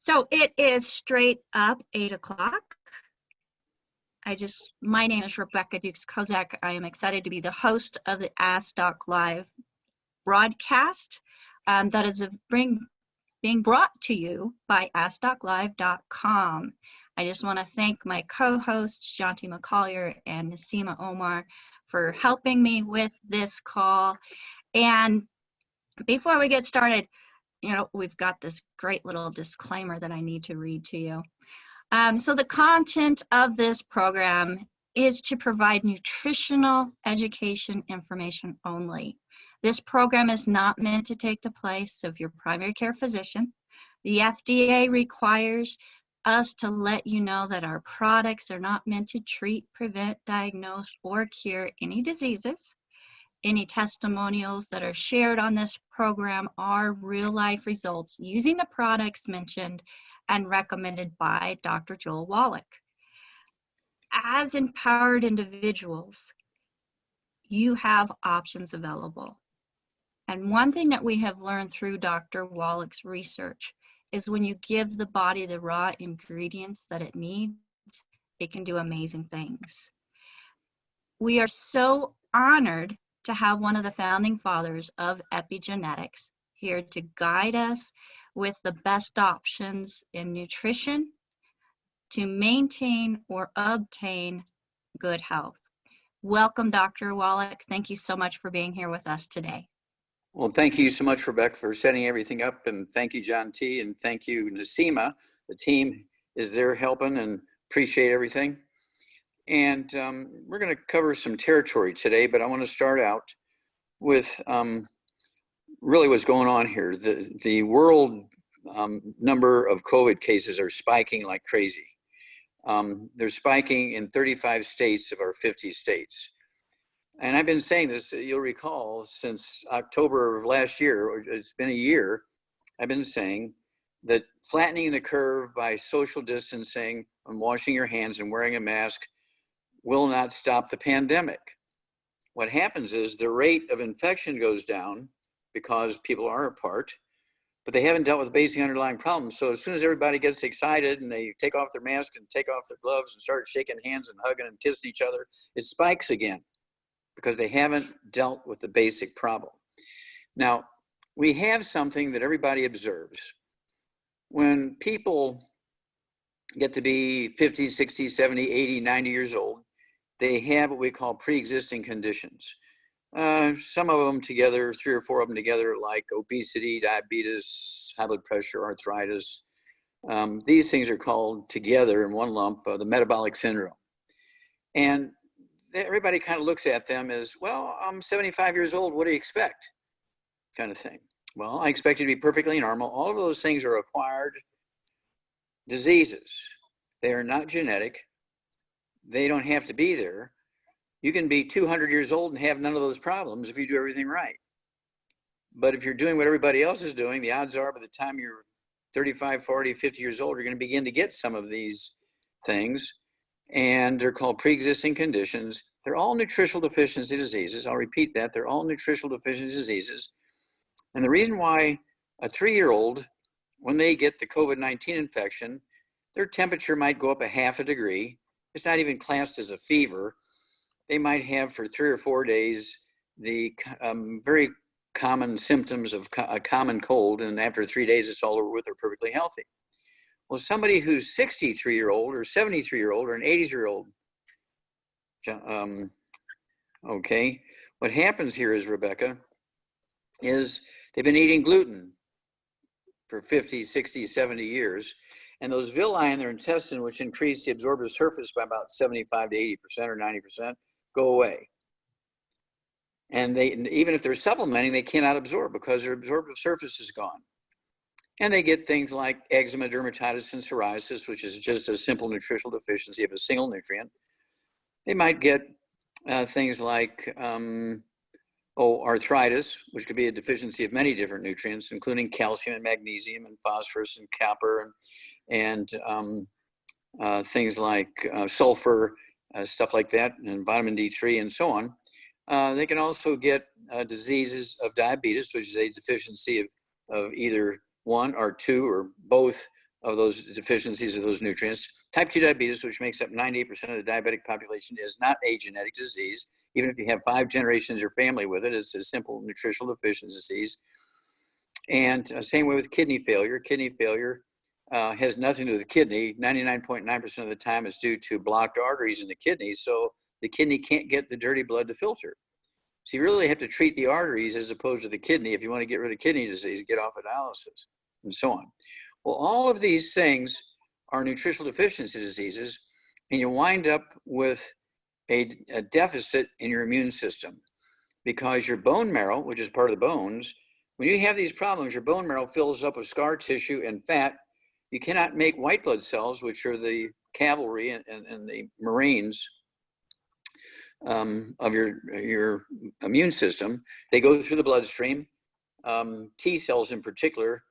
So it is straight up 8 o'clock. My name is Rebecca Dukes-Kozak. I am excited to be the host of the Ask Doc Live broadcast that is being brought to you by AskDocLive.com. I just want to thank my co-hosts, Jonty McCollier and Nasima Omar, for helping me with this call. And before we get started, we've got this great little disclaimer that I need to read to you. So the content of this program is to provide nutritional education information only. This program is not meant to take the place of your primary care physician. The FDA requires us to let you know that our products are not meant to treat, prevent, diagnose, or cure any diseases. Any testimonials that are shared on this program are real-life results using the products mentioned and recommended by Dr. Joel Wallach. As empowered individuals, you have options available. And one thing that we have learned through Dr. Wallach's research is when you give the body the raw ingredients that it needs, it can do amazing things. We are so honored to have one of the founding fathers of epigenetics here to guide us with the best options in nutrition to maintain or obtain good health. Welcome, Dr. Wallach. Thank you so much for being here with us today. Well, thank you so much, Rebecca, for setting everything up, and thank you, John T., and thank you, Nasima. The team is there helping and appreciate everything. And we're going to cover some territory today, but I want to start out with really what's going on here. The world number of COVID cases are spiking like crazy. They're spiking in 35 states of our 50 states. And I've been saying this, you'll recall, since October of last year, or it's been a year, I've been saying that flattening the curve by social distancing and washing your hands and wearing a mask will not stop the pandemic. What happens is the rate of infection goes down because people are apart, but they haven't dealt with the basic underlying problems. So as soon as everybody gets excited and they take off their mask and take off their gloves and start shaking hands and hugging and kissing each other, it spikes again because they haven't dealt with the basic problem. Now, we have something that everybody observes. When people get to be 50, 60, 70, 80, 90 years old, they have what we call pre-existing conditions. Some of them together, 3 or 4 of them together, like obesity, diabetes, high blood pressure, arthritis. These things are called together in one lump, the metabolic syndrome. And everybody kind of looks at them as, well, I'm 75 years old, what do you expect? Kind of thing. Well, I expect you to be perfectly normal. All of those things are acquired diseases. They are not genetic. They don't have to be there. You can be 200 years old and have none of those problems if you do everything right. But if you're doing what everybody else is doing, the odds are by the time you're 35, 40, 50 years old, you're going to begin to get some of these things. And they're called pre-existing conditions. They're all nutritional deficiency diseases. I'll repeat that. They're all nutritional deficiency diseases. And the reason why a 3-year-old, when they get the COVID-19 infection, their temperature might go up a half a degree. It's not even classed as a fever. They might have for 3 or 4 days the very common symptoms of a common cold, and after 3 days it's all over with, they're perfectly healthy. Well, somebody who's 63-year-old or 73-year-old or an 80-year-old, okay, what happens here is, Rebecca, is they've been eating gluten for 50, 60, 70 years, and those villi in their intestine, which increase the absorptive surface by about 75 to 80% or 90%, go away. And even if they're supplementing, they cannot absorb because their absorptive surface is gone. And they get things like eczema, dermatitis, and psoriasis, which is just a simple nutritional deficiency of a single nutrient. They might get things like arthritis, which could be a deficiency of many different nutrients, including calcium and magnesium and phosphorus and copper and things like sulfur, stuff like that, and vitamin D3 and so on. They can also get diseases of diabetes, which is a deficiency of either one or two or both of those deficiencies of those nutrients. Type 2 diabetes, which makes up 98% of the diabetic population, is not a genetic disease. Even if you have 5 generations of your family with it, it's a simple nutritional deficiency disease. And same way with kidney failure. Kidney failure has nothing to do with the kidney. 99.9% of the time it's due to blocked arteries in the kidney, so the kidney can't get the dirty blood to filter. So you really have to treat the arteries as opposed to the kidney if you want to get rid of kidney disease, get off of dialysis, and so on. Well, all of these things are nutritional deficiency diseases, and you wind up with a deficit in your immune system because your bone marrow, which is part of the bones, when you have these problems, your bone marrow fills up with scar tissue and fat. You cannot make white blood cells, which are the cavalry and the Marines of your immune system. They go through the bloodstream. T cells in particular,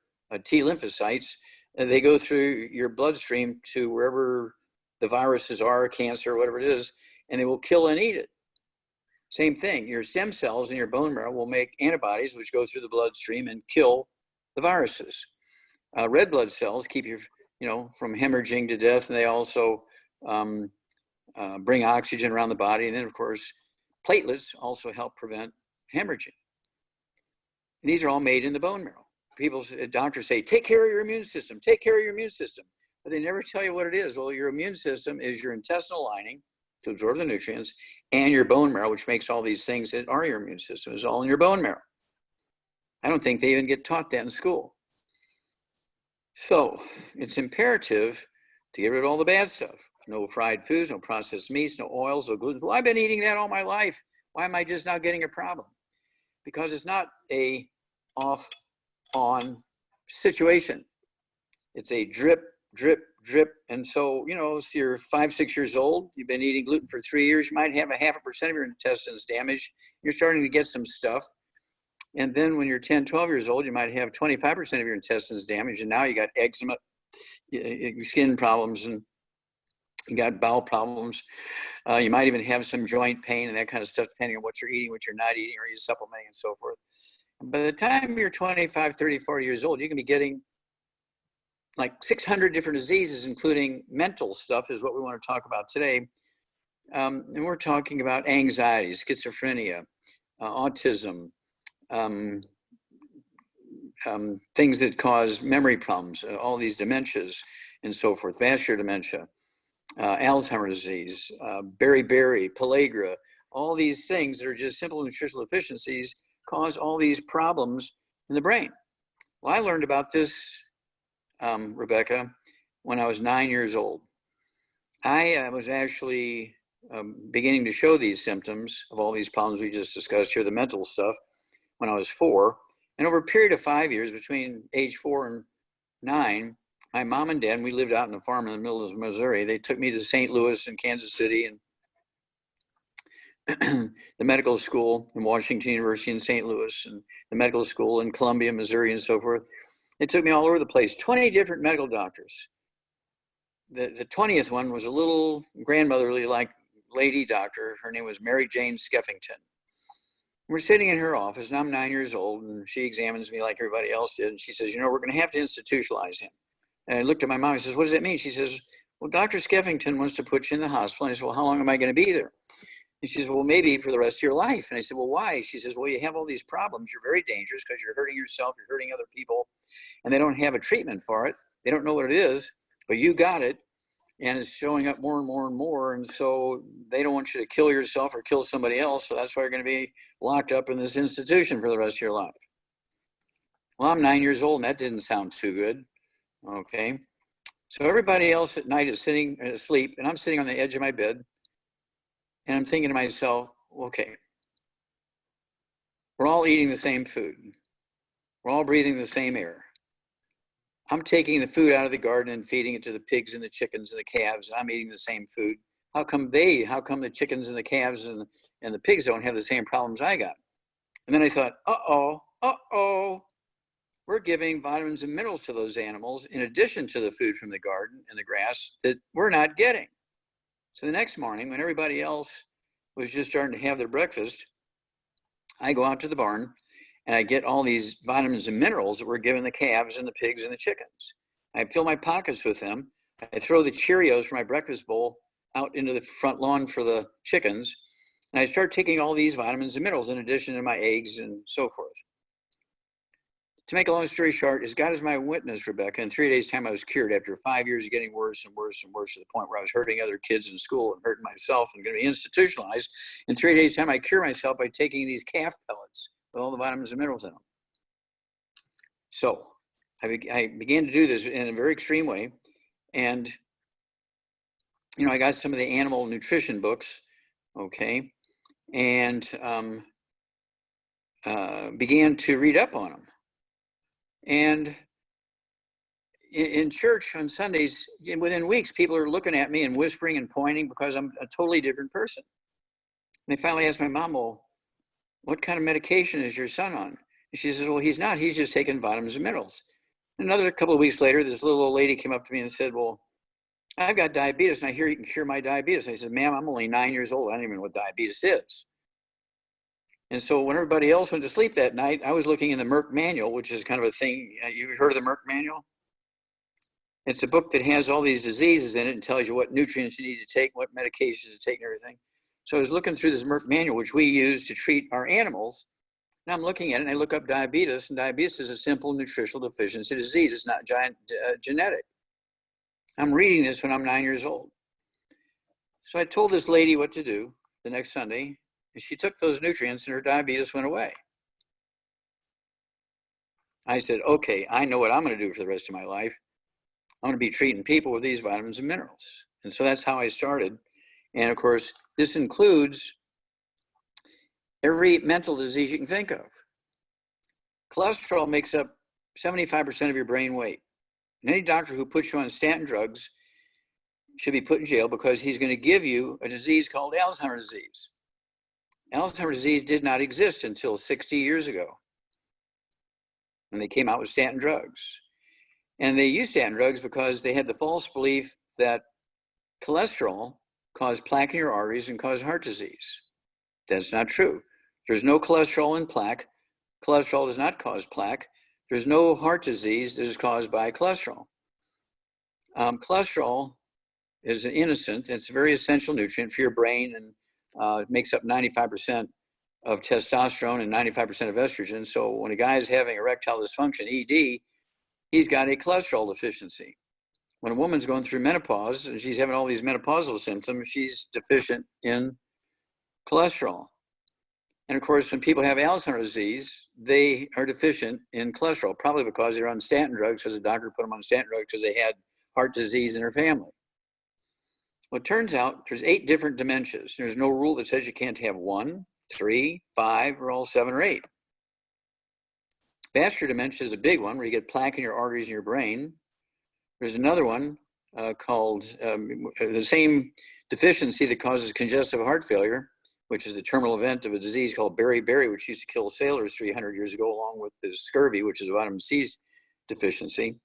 T lymphocytes, they go through your bloodstream to wherever the viruses are, cancer, whatever it is, and they will kill and eat it. Same thing, your stem cells in your bone marrow will make antibodies which go through the bloodstream and kill the viruses. Red blood cells keep you, from hemorrhaging to death, and they also bring oxygen around the body. And then, of course, platelets also help prevent hemorrhaging. And these are all made in the bone marrow. Doctors say, take care of your immune system, take care of your immune system. But they never tell you what it is. Well, your immune system is your intestinal lining to absorb the nutrients, and your bone marrow, which makes all these things that are your immune system, is all in your bone marrow. I don't think they even get taught that in school. So it's imperative to get rid of all the bad stuff. No fried foods, no processed meats, no oils, no gluten. Well, I've been eating that all my life. Why am I just now getting a problem? Because it's not a off-on situation. It's a drip, drip, drip. And so, so you're 5, 6 years old, you've been eating gluten for 3 years, you might have 0.5% of your intestines damaged. You're starting to get some stuff. And then when you're 10, 12 years old, you might have 25% of your intestines damaged. And now you got eczema, skin problems, and you got bowel problems. You might even have some joint pain and that kind of stuff, depending on what you're eating, what you're not eating, or you're supplementing and so forth. By the time you're 25, 30, 40 years old, you can be getting like 600 different diseases, including mental stuff is what we want to talk about today. And we're talking about anxiety, schizophrenia, autism, things that cause memory problems, all these dementias and so forth, vascular dementia, Alzheimer's disease, beriberi, pellagra, all these things that are just simple nutritional deficiencies cause all these problems in the brain. Well, I learned about this, Rebecca, when I was 9 years old. I was actually beginning to show these symptoms of all these problems we just discussed here, the mental stuff, when I was 4. And over a period of 5 years, between age 4 and 9, my mom and dad, we lived out in a farm in the middle of Missouri. They took me to St. Louis and Kansas City and the medical school in Washington University in St. Louis and the medical school in Columbia, Missouri, and so forth. They took me all over the place, 20 different medical doctors. The 20th one was a little grandmotherly like lady doctor. Her name was Mary Jane Skeffington. We're sitting in her office, and I'm 9 years old, and she examines me like everybody else did, and she says, we're going to have to institutionalize him. And I looked at my mom and says, what does that mean? She says, well, Dr. Skeffington wants to put you in the hospital. And I said, well, how long am I going to be there? And she says, well, maybe for the rest of your life. And I said, well, why? She says, well, you have all these problems. You're very dangerous because you're hurting yourself, you're hurting other people, and they don't have a treatment for it. They don't know what it is, but you got it, and it's showing up more and more and more. And so they don't want you to kill yourself or kill somebody else. So that's why you're going to be locked up in this institution for the rest of your life. Well, I'm 9 years old, and that didn't sound too good. Okay. So everybody else at night is sitting asleep, and I'm sitting on the edge of my bed, and I'm thinking to myself, okay, we're all eating the same food. We're all breathing the same air. I'm taking the food out of the garden and feeding it to the pigs and the chickens and the calves, and I'm eating the same food. How come the chickens and the calves and the pigs don't have the same problems I got? And then I thought, we're giving vitamins and minerals to those animals in addition to the food from the garden and the grass that we're not getting. So the next morning, when everybody else was just starting to have their breakfast, I go out to the barn and I get all these vitamins and minerals that we're giving the calves and the pigs and the chickens. I fill my pockets with them. I throw the Cheerios from my breakfast bowl out into the front lawn for the chickens. And I start taking all these vitamins and minerals in addition to my eggs and so forth. To make a long story short, as God is my witness, Rebecca, in 3 days' time I was cured after 5 years of getting worse and worse and worse to the point where I was hurting other kids in school and hurting myself and going to be institutionalized. In 3 days' time, I cure myself by taking these calf pellets with all the vitamins and minerals in them. So I began to do this in a very extreme way. And, you know, I got some of the animal nutrition books, okay, and began to read up on them. And in church on Sundays, within weeks, people are looking at me and whispering and pointing because I'm a totally different person. And they finally asked my mom, well, what kind of medication is your son on? And she says, well, he's not. He's just taking vitamins and minerals. Another couple of weeks later, this little old lady came up to me and said, well, I've got diabetes, and I hear you can cure my diabetes. I said, ma'am, I'm only 9 years old. I don't even know what diabetes is. And so when everybody else went to sleep that night, I was looking in the Merck manual, which is kind of a thing. You've heard of the Merck manual? It's a book that has all these diseases in it and tells you what nutrients you need to take, what medications to take and everything. So I was looking through this Merck manual, which we use to treat our animals. And I'm looking at it and I look up diabetes, and diabetes is a simple nutritional deficiency disease. It's not genetic. I'm reading this when I'm 9 years old. So I told this lady what to do the next Sunday. And she took those nutrients and her diabetes went away. I said, okay, I know what I'm going to do for the rest of my life. I'm going to be treating people with these vitamins and minerals. And so that's how I started. And of course, this includes every mental disease you can think of. Cholesterol makes up 75% of your brain weight. And any doctor who puts you on statin drugs should be put in jail because he's going to give you a disease called Alzheimer's disease. Alzheimer's disease did not exist until 60 years ago when they came out with statin drugs. And they used statin drugs because they had the false belief that cholesterol caused plaque in your arteries and caused heart disease. That's not true. There's no cholesterol in plaque. Cholesterol does not cause plaque. There's no heart disease that is caused by cholesterol. Cholesterol is an innocent. It's a very essential nutrient for your brain, and it makes up 95% of testosterone and 95% of estrogen. So when a guy is having erectile dysfunction, ED, he's got a cholesterol deficiency. When a woman's going through menopause and she's having all these menopausal symptoms, she's deficient in cholesterol. And of course, when people have Alzheimer's disease, they are deficient in cholesterol, probably because they're on statin drugs, because the doctor put them on statin drugs because they had heart disease in their family. Well, it turns out there's 8 different dementias. There's no rule that says you can't have 1, 3, 5, or all 7 or 8. Vascular dementia is a big one where you get plaque in your arteries in your brain. There's another one called the same deficiency that causes congestive heart failure, which is the terminal event of a disease called beriberi, which used to kill sailors 300 years ago, along with the scurvy, which is a vitamin C deficiency.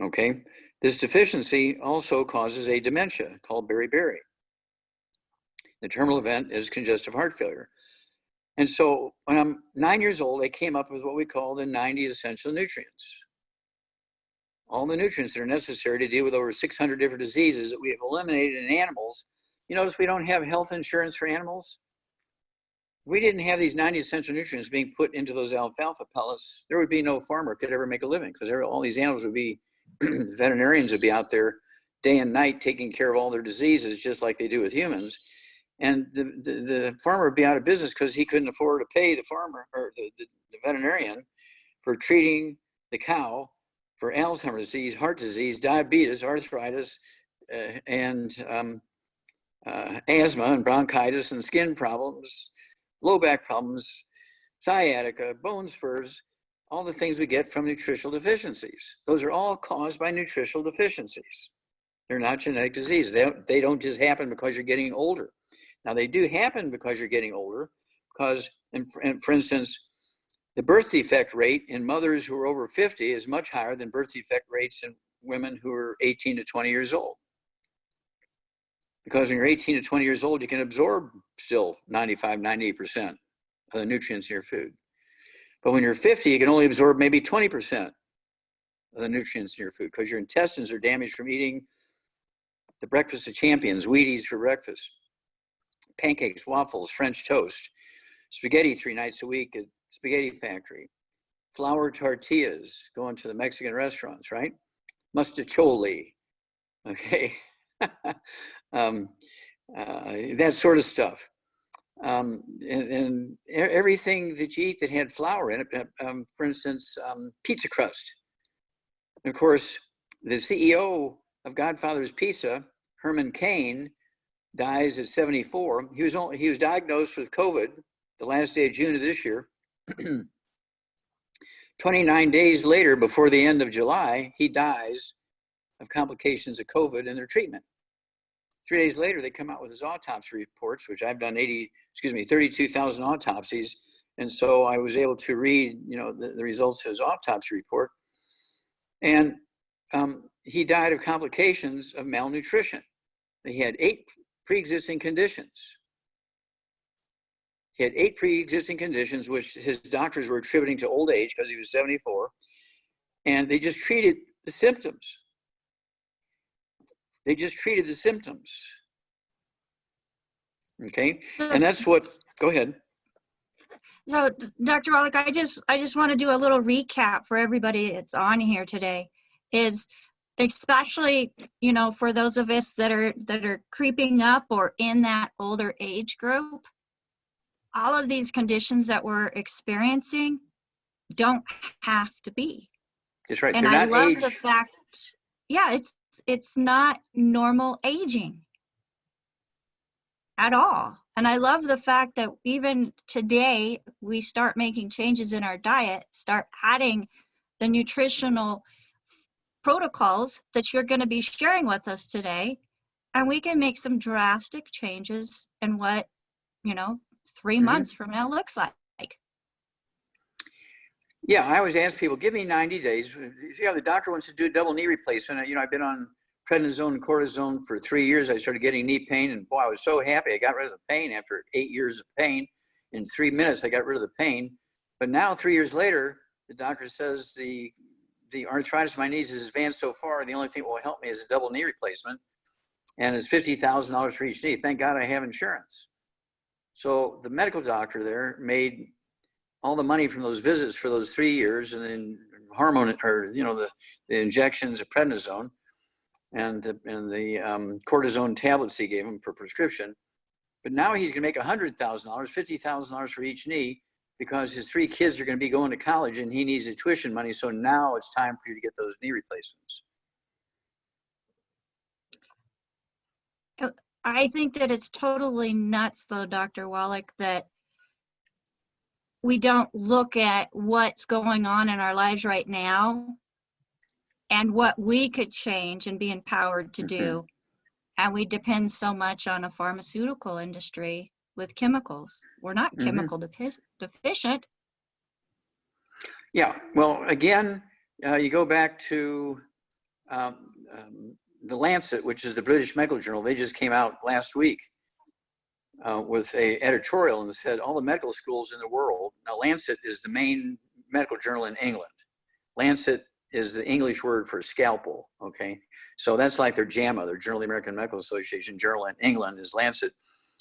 Okay, this deficiency also causes a dementia called beriberi. The terminal event is congestive heart failure. And so when I'm 9 years old, I came up with what we call the 90 essential nutrients. All the nutrients that are necessary to deal with over 600 different diseases that we have eliminated in animals. You notice we don't have health insurance for animals? If we didn't have these 90 essential nutrients being put into those alfalfa pellets, there would be no farmer could ever make a living, because all these animals would be, veterinarians would be out there day and night taking care of all their diseases just like they do with humans. And the farmer would be out of business because he couldn't afford to pay the farmer or the veterinarian for treating the cow for Alzheimer's disease, heart disease, diabetes, arthritis, and asthma and bronchitis and skin problems, low back problems, sciatica, bone spurs, all the things we get from nutritional deficiencies. Those are all caused by nutritional deficiencies. They're not genetic diseases. They don't just happen because you're getting older. Now, they do happen because you're getting older, because, for instance, the birth defect rate in mothers who are over 50 is much higher than birth defect rates in women who are 18 to 20 years old. Because when you're 18 to 20 years old, you can absorb still 95, 98% of the nutrients in your food. But when you're 50, you can only absorb maybe 20%. of the nutrients in your food, because your intestines are damaged from eating the breakfast of champions, Wheaties for breakfast, pancakes, waffles, French toast, spaghetti 3 nights a week at Spaghetti Factory, flour tortillas going to the Mexican restaurants, right? Mustacholi, okay? That sort of stuff. And everything that you eat that had flour in it, for instance, pizza crust. And of course, the CEO of Godfather's Pizza, Herman Cain, dies at 74. He was diagnosed with COVID the last day of June of this year. 29 days later, before the end of July, he dies of complications of COVID and their treatment. 3 days later, they come out with his autopsy reports, which I've done 32,000 autopsies. And so I was able to read, the results of his autopsy report. And he died of complications of malnutrition. He had 8 pre-existing conditions. He had 8 pre-existing conditions, which his doctors were attributing to old age because he was 74. And they just treated the symptoms. Okay, and that's what, go ahead. So Dr. Wallach, I just want to do a little recap for everybody that's on here today, is especially, for those of us that are creeping up or in that older age group, all of these conditions that we're experiencing don't have to be. That's right. And I love the fact, it's not normal aging at all. And I love the fact that even today, we start making changes in our diet, start adding the nutritional protocols that you're going to be sharing with us today, and we can make some drastic changes in what, 3 months from now looks like. Yeah, I always ask people, give me 90 days. Yeah, the doctor wants to do a double knee replacement. I've been on prednisone and cortisone for 3 years. I started getting knee pain, and boy, I was so happy. I got rid of the pain after 8 years of pain. In 3 minutes, I got rid of the pain. But now, 3 years later, the doctor says the arthritis in my knees is advanced so far, the only thing that will help me is a double knee replacement, and it's $50,000 for each knee. Thank God I have insurance. So the medical doctor there made all the money from those visits for those 3 years, and then hormone, or the injections of prednisone and the cortisone tablets he gave him for prescription. But now he's going to make $100,000, $50,000 for each knee, because his 3 kids are going to be going to college and he needs the tuition money. So now it's time for you to get those knee replacements. I think that it's totally nuts, though, Dr. Wallach, that we don't look at what's going on in our lives right now and what we could change and be empowered to do. And we depend so much on a pharmaceutical industry with chemicals. We're not chemical deficient. Yeah, well, again, you go back to the Lancet, which is the British Medical Journal. They just came out last week with a editorial and said all the medical schools in the world. Now, Lancet is the main medical journal in England. Lancet is the English word for scalpel, okay? So that's like their JAMA, their Journal of the American Medical Association journal in England is Lancet.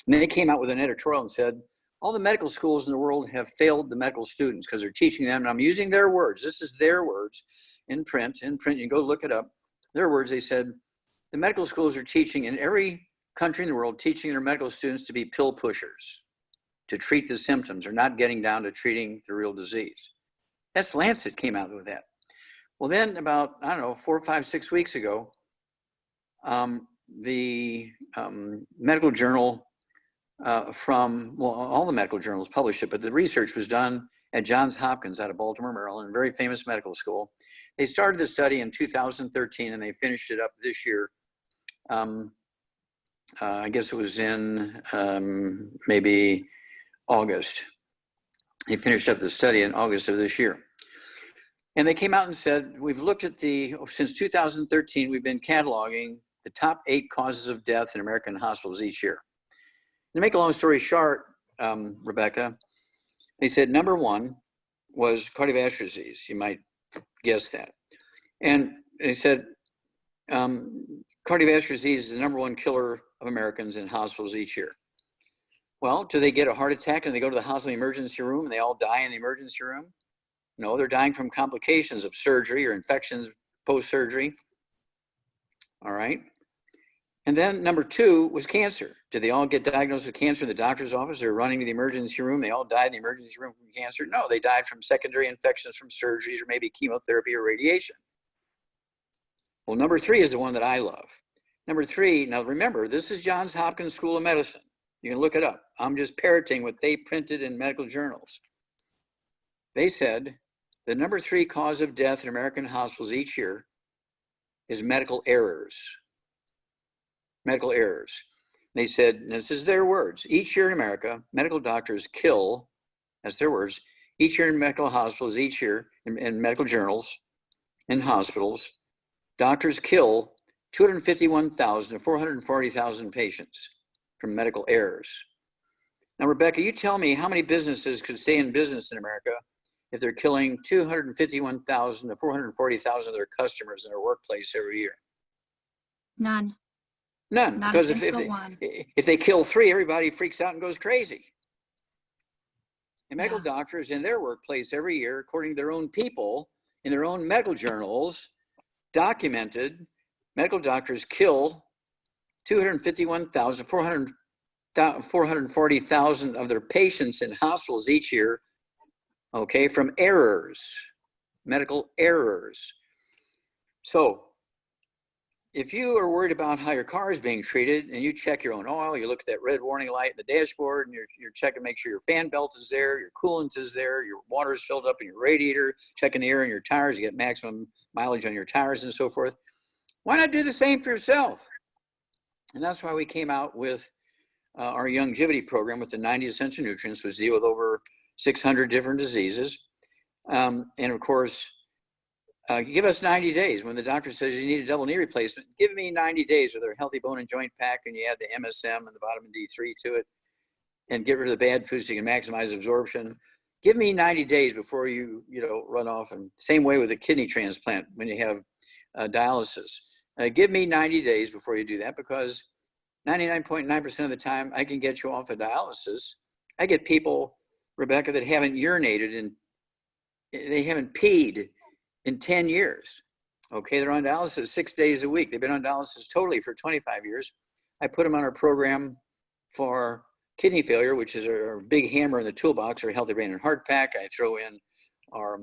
And they came out with an editorial and said, all the medical schools in the world have failed the medical students because they're teaching them, and I'm using their words, this is their words in print, you can go look it up. Their words, they said, the medical schools are teaching in every country in the world, teaching their medical students to be pill pushers, to treat the symptoms, or not getting down to treating the real disease. That's Lancet came out with that. Well, then about, 4, 5, 6 weeks ago, the medical journal all the medical journals published it, but the research was done at Johns Hopkins out of Baltimore, Maryland, a very famous medical school. They started the study in 2013 and they finished it up this year. I guess it was in maybe August. They finished up the study in August of this year. And they came out and said, we've looked at since 2013, we've been cataloging the top 8 causes of death in American hospitals each year. To make a long story short, Rebecca, they said number 1 was cardiovascular disease. You might guess that. And they said, cardiovascular disease is the #1 killer of Americans in hospitals each year. Well, do they get a heart attack and they go to the hospital emergency room and they all die in the emergency room? No, they're dying from complications of surgery or infections post-surgery. All right. And then #2 was cancer. Did they all get diagnosed with cancer in the doctor's office? They're running to the emergency room. They all died in the emergency room from cancer? No, they died from secondary infections from surgeries or maybe chemotherapy or radiation. Well, #3 is the one that I love. #3, now remember, this is Johns Hopkins School of Medicine. You can look it up. I'm just parroting what they printed in medical journals. They said the #3 cause of death in American hospitals each year is medical errors. Medical errors. They said, and this is their words, each year in America, medical doctors kill, that's their words, each year in medical hospitals, each year in medical journals, in hospitals, doctors kill 251,000 to 440,000 patients from medical errors. Now, Rebecca, you tell me how many businesses could stay in business in America if they're killing 251,000 to 440,000 of their customers in their workplace every year? None. None, Not because a single one. if they kill 3, everybody freaks out and goes crazy. And medical Yeah. doctors in their workplace every year, according to their own people, in their own medical journals, documented medical doctors kill 251,000, 440,000 of their patients in hospitals each year, okay, from errors, medical errors. So if you are worried about how your car is being treated and you check your own oil, you look at that red warning light in the dashboard and you're checking to make sure your fan belt is there, your coolant is there, your water is filled up in your radiator, checking the air in your tires, you get maximum mileage on your tires and so forth. Why not do the same for yourself? And that's why we came out with our longevity program with the 90 essential nutrients, which deal with over 600 different diseases. And of course, give us 90 days. When the doctor says you need a double knee replacement, give me 90 days with a healthy bone and joint pack, and you add the MSM and the vitamin D3 to it, and get rid of the bad foods so you can maximize absorption. Give me 90 days before you run off. And same way with a kidney transplant when you have dialysis. Give me 90 days before you do that, because 99.9% of the time I can get you off of dialysis. I get people, Rebecca, that haven't urinated and they haven't peed in 10 years. Okay, they're on dialysis 6 days a week. They've been on dialysis totally for 25 years. I put them on our program for kidney failure, which is our big hammer in the toolbox, our Healthy Brain and Heart Pack. I throw in our,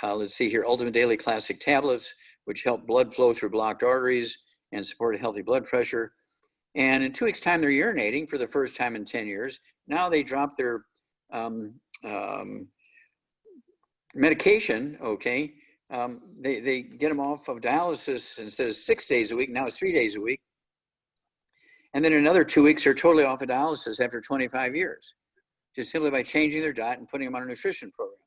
let's see here, Ultimate Daily Classic Tablets, which help blood flow through blocked arteries and support a healthy blood pressure. And in 2 weeks' time, they're urinating for the first time in 10 years. Now they drop their medication, okay? They get them off of dialysis instead of 6 days a week. Now it's 3 days a week. And then another 2 weeks, they're totally off of dialysis after 25 years, just simply by changing their diet and putting them on a nutrition program.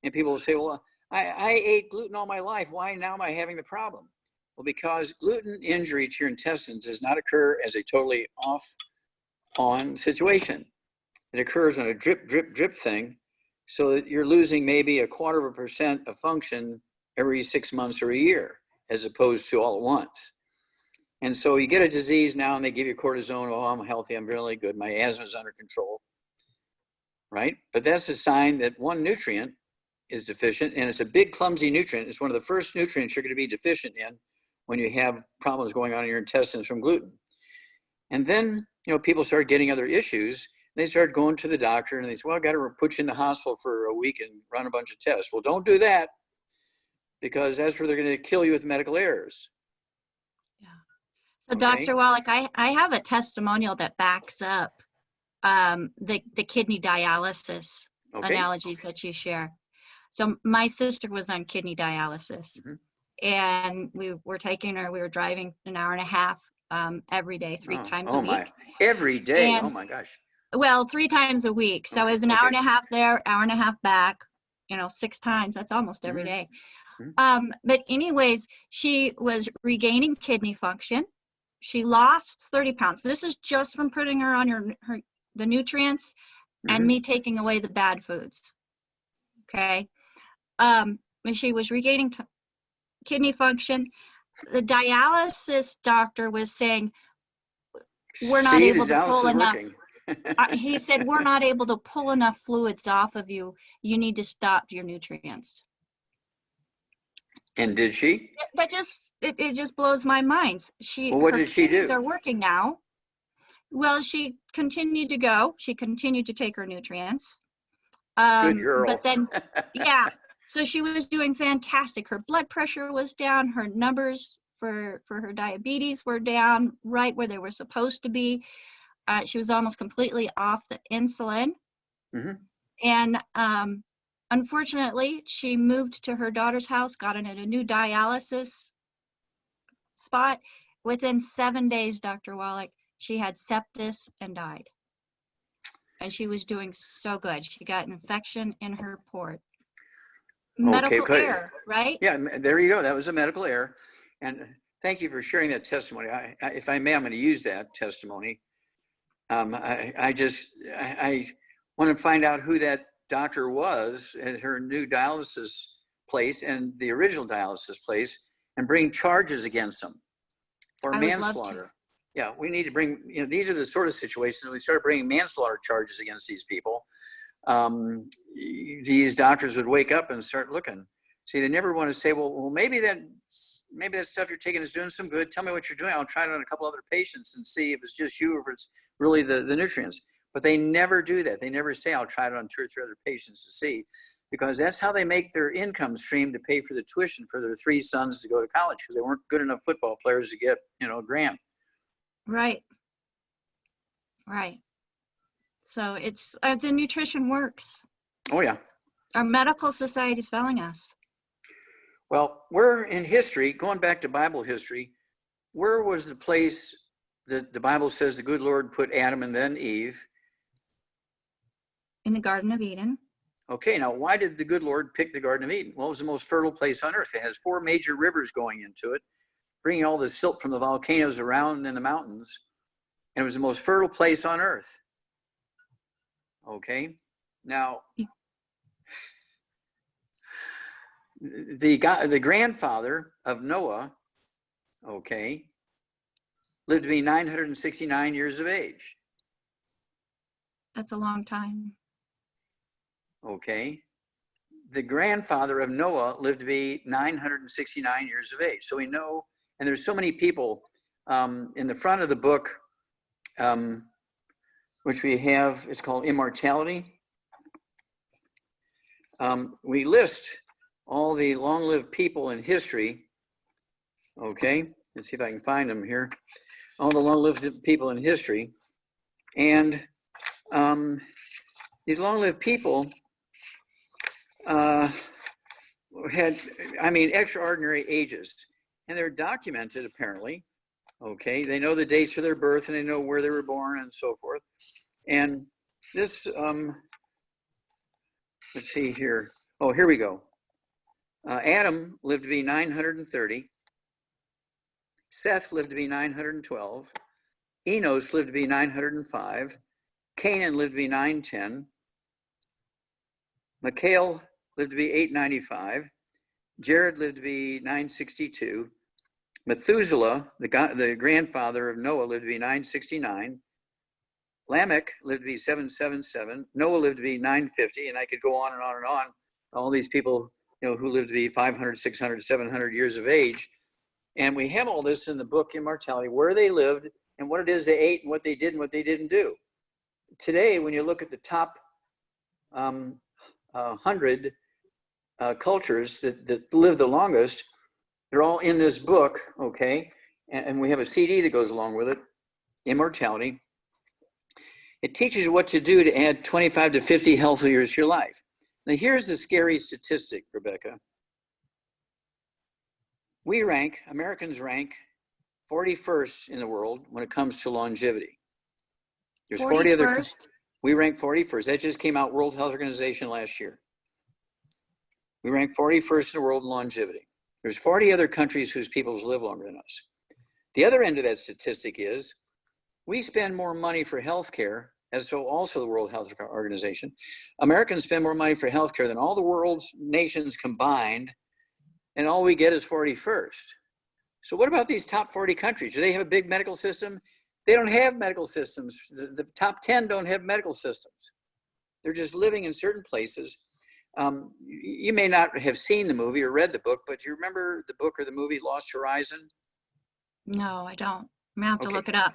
And people will say, well, I ate gluten all my life. Why now am I having the problem? Well, because gluten injury to your intestines does not occur as a totally off-on situation. It occurs on a drip, drip, drip thing, so that you're losing maybe 0.25% of function every 6 months or a year, as opposed to all at once. And so you get a disease now and they give you cortisone. Oh, I'm healthy, I'm really good, my asthma is under control, right? But that's a sign that one nutrient is deficient, and it's a big, clumsy nutrient. It's one of the first nutrients you're going to be deficient in when you have problems going on in your intestines from gluten. And then, people start getting other issues. They start going to the doctor and they say, well, I got to put you in the hospital for a week and run a bunch of tests. Well, don't do that, because that's where they're going to kill you with medical errors. Yeah. So Okay. Dr. Wallach, I have a testimonial that backs up the kidney dialysis analogies that you share. So my sister was on kidney dialysis. Mm-hmm. And we were driving an hour and a half every day, 3 times a week. Every day? And, oh my gosh. Well, 3 times a week. So it was an hour and a half there, hour and a half back, 6 times. That's almost every day. Mm-hmm. But anyways, she was regaining kidney function. She lost 30 pounds. This is just from putting her on the nutrients and me taking away the bad foods. Okay. She was regaining kidney function. The dialysis doctor was saying, we're not See, able the to dialysis pull is enough. working. He said, we're not able to pull enough fluids off of you. You need to stop your nutrients. And did she? That just, it just blows my mind. Well, what her did she kidneys do? are working now. Well, she continued to go. She continued to take her nutrients. Good girl. But then, yeah, so she was doing fantastic. Her blood pressure was down. Her numbers for her diabetes were down right where they were supposed to be. She was almost completely off the insulin. Mm-hmm. And unfortunately, she moved to her daughter's house, got in at a new dialysis spot. Within 7 days, Dr. Wallach, she had sepsis and died. And she was doing so good. She got an infection in her port. Medical error, right? Yeah, there you go. That was a medical error. And thank you for sharing that testimony. If I may, I'm going to use that testimony. I want to find out who that doctor was at her new dialysis place and the original dialysis place and bring charges against them for manslaughter. Yeah, we need to bring, these are the sort of situations we start bringing manslaughter charges against these people. These doctors would wake up and start looking. See, they never want to say, well, maybe that stuff you're taking is doing some good. Tell me what you're doing. I'll try it on a couple other patients and see if it's just you or if it's really the nutrients. But they never do that. They never say, I'll try it on 2 or 3 other patients to see, because that's how they make their income stream to pay for the tuition for their 3 sons to go to college, because they weren't good enough football players to get, a grant. Right. Right. So it's, the nutrition works. Oh, yeah. Our medical society is failing us. Well, we're in history, going back to Bible history, where was the place that the Bible says the good Lord put Adam and then Eve? In the Garden of Eden. Okay, now why did the good Lord pick the Garden of Eden? Well, it was the most fertile place on earth. It has 4 major rivers going into it, bringing all the silt from the volcanoes around in the mountains. And it was the most fertile place on earth. Okay, now the grandfather of Noah, okay, lived to be 969 years of age. That's a long time. Okay, the grandfather of Noah lived to be 969 years of age. So we know, and there's so many people in the front of the book, which we have, it's called Immortality. We list all the long-lived people in history. Okay, let's see if I can find them here. All the long-lived people in history. And these long-lived people had, extraordinary ages. And they're documented, apparently. Okay, they know the dates for their birth and they know where they were born and so forth. And this, let's see here. Oh, here we go. Adam lived to be 930. Seth lived to be 912. Enos lived to be 905. Canaan lived to be 910. Mikhail lived to be 895. Jared lived to be 962. Methuselah, the grandfather of Noah, lived to be 969. Lamech lived to be 777. Noah lived to be 950, and I could go on and on and on. All these people, who lived to be 500, 600, 700 years of age. And we have all this in the book Immortality, where they lived and what it is they ate and what they did and what they didn't do. Today, when you look at the top 100 cultures that live the longest, they're all in this book, okay? And we have a CD that goes along with it, Immortality. It teaches you what to do to add 25 to 50 healthy years to your life. Now, here's the scary statistic, Rebecca. Americans rank 41st in the world when it comes to longevity. There's 40 other, we rank 41st. That just came out World Health Organization last year. We rank 41st in the world in longevity. There's 40 other countries whose peoples live longer than us. The other end of that statistic is we spend more money for healthcare, as so also the World Health Organization. Americans spend more money for healthcare than all the world's nations combined and all we get is 41st. So what about these top 40 countries? Do they have a big medical system? They don't have medical systems. The top 10 don't have medical systems. They're just living in certain places. You may not have seen the movie or read the book, but do you remember the book or the movie Lost Horizon? No, I don't. I'm gonna have to look it up.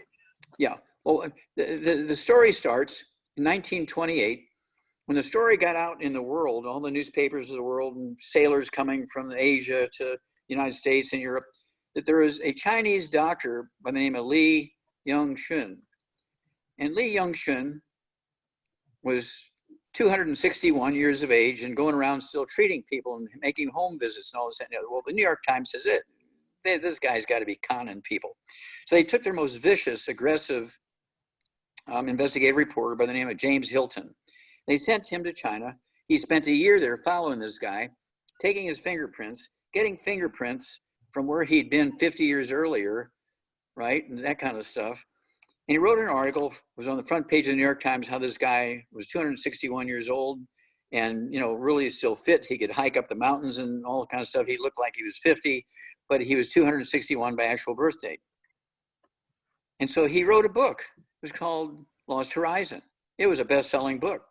Yeah. Well, the story starts in 1928 when the story got out in the world, all the newspapers of the world and sailors coming from Asia to the United States and Europe, that there was a Chinese doctor by the name of Li Yongshun. And Li Yongshun was 261 years of age and going around still treating people and making home visits and all this. Well, the New York Times says this guy's got to be conning people. So they took their most vicious, aggressive investigative reporter by the name of James Hilton. They sent him to China. He spent a year there following this guy, taking his fingerprints, getting fingerprints from where he'd been 50 years earlier, right, and that kind of stuff. And he wrote an article, was on the front page of the New York Times, how this guy was 261 years old and, you know, really still fit. He could hike up the mountains and all that kind of stuff. He looked like he was 50, but he was 261 by actual birth date. And so he wrote a book. It was called Lost Horizon. It was a best-selling book.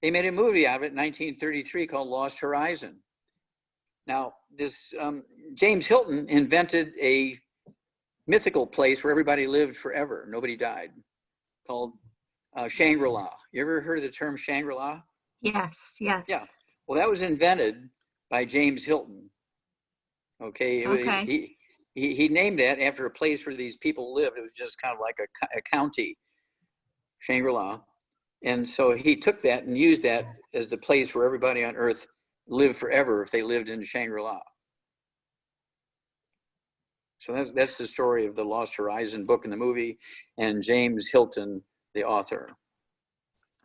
They made a movie out of it in 1933 called Lost Horizon. Now, this James Hilton invented a mythical place where everybody lived forever. Nobody died, called Shangri-La. You ever heard of the term Shangri-La? Yes, yes. Yeah. Well, that was invented by James Hilton. Okay. Okay. He named that after a place where these people lived. It was just kind of like a county, Shangri-La. And so he took that and used that as the place where everybody on earth lived forever if they lived in Shangri-La. So that's the story of the Lost Horizon book and the movie, and James Hilton, the author.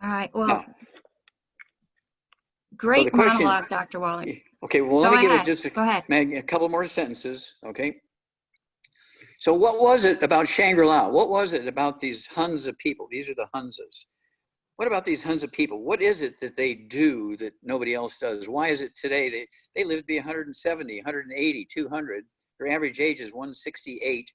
All right. Well, now, great so the question, monologue, Dr. Wallach. Okay, well, let me give it just Go ahead. a couple more sentences, okay? So what was it about Shangri-La? What was it about these Huns of people? These are the Hunzas. What about these Huns of people? What is it that they do that nobody else does? Why is it today they live to be 170, 180, 200? Their average age is 168.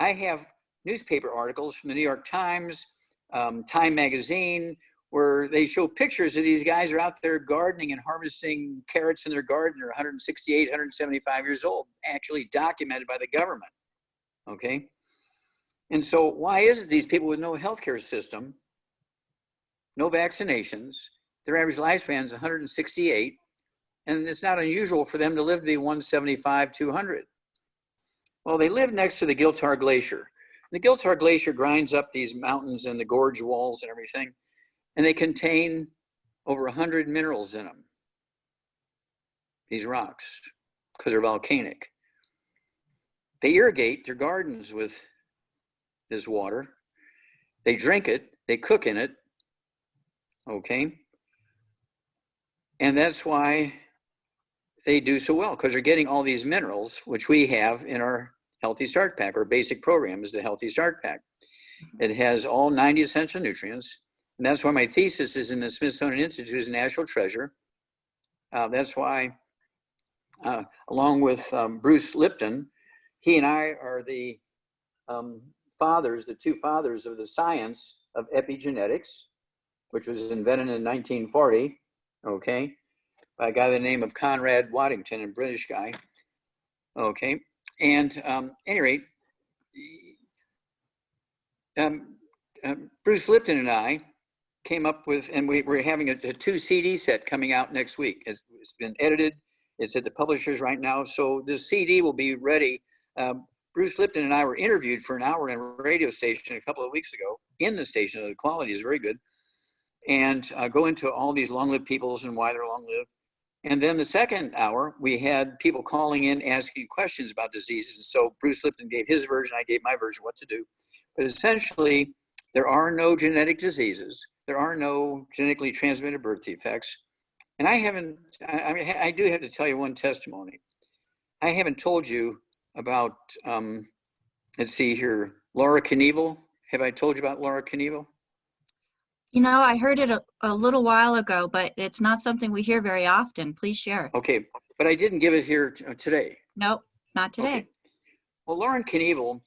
I have newspaper articles from the New York Times, Time Magazine, where they show pictures of these guys who are out there gardening and harvesting carrots in their garden. They're 168, 175 years old, actually documented by the government, okay? And so why is it these people with no healthcare system, no vaccinations, their average lifespan is 168, and it's not unusual for them to live to be 175, 200. Well, they live next to the Giltar Glacier. The Giltar Glacier grinds up these mountains and the gorge walls and everything, and they contain over 100 minerals in them, these rocks, because they're volcanic. They irrigate their gardens with this water. They drink it, they cook in it, okay? And that's why they do so well, because they're getting all these minerals, which we have in our Healthy Start Pack. Our basic program is the Healthy Start Pack. It has all 90 essential nutrients. And that's why my thesis is in the Smithsonian Institute as a national treasure. That's why, along with Bruce Lipton, he and I are the fathers, the two fathers of the science of epigenetics, which was invented in 1940, okay, by a guy by the name of Conrad Waddington, a British guy, okay. And at any rate, Bruce Lipton and I came up with, and we're having a 2 CD set coming out next week. It's been edited. It's at the publishers right now. So the CD will be ready. Bruce Lipton and I were interviewed for an hour in a radio station a couple of weeks ago in the station. The quality is very good. And go into all these long-lived peoples and why they're long-lived. And then the second hour, we had people calling in asking questions about diseases. So Bruce Lipton gave his version, I gave my version, what to do. But essentially, there are no genetic diseases. There are no genetically transmitted birth defects. And I do have to tell you one testimony. I haven't told you about, let's see here, Laura Knievel. Have I told you about Laura Knievel? You know, I heard it a little while ago, but it's not something we hear very often. Please share. Okay. but I didn't give it here today. Nope, not today. Okay. Well, Lauren Knievel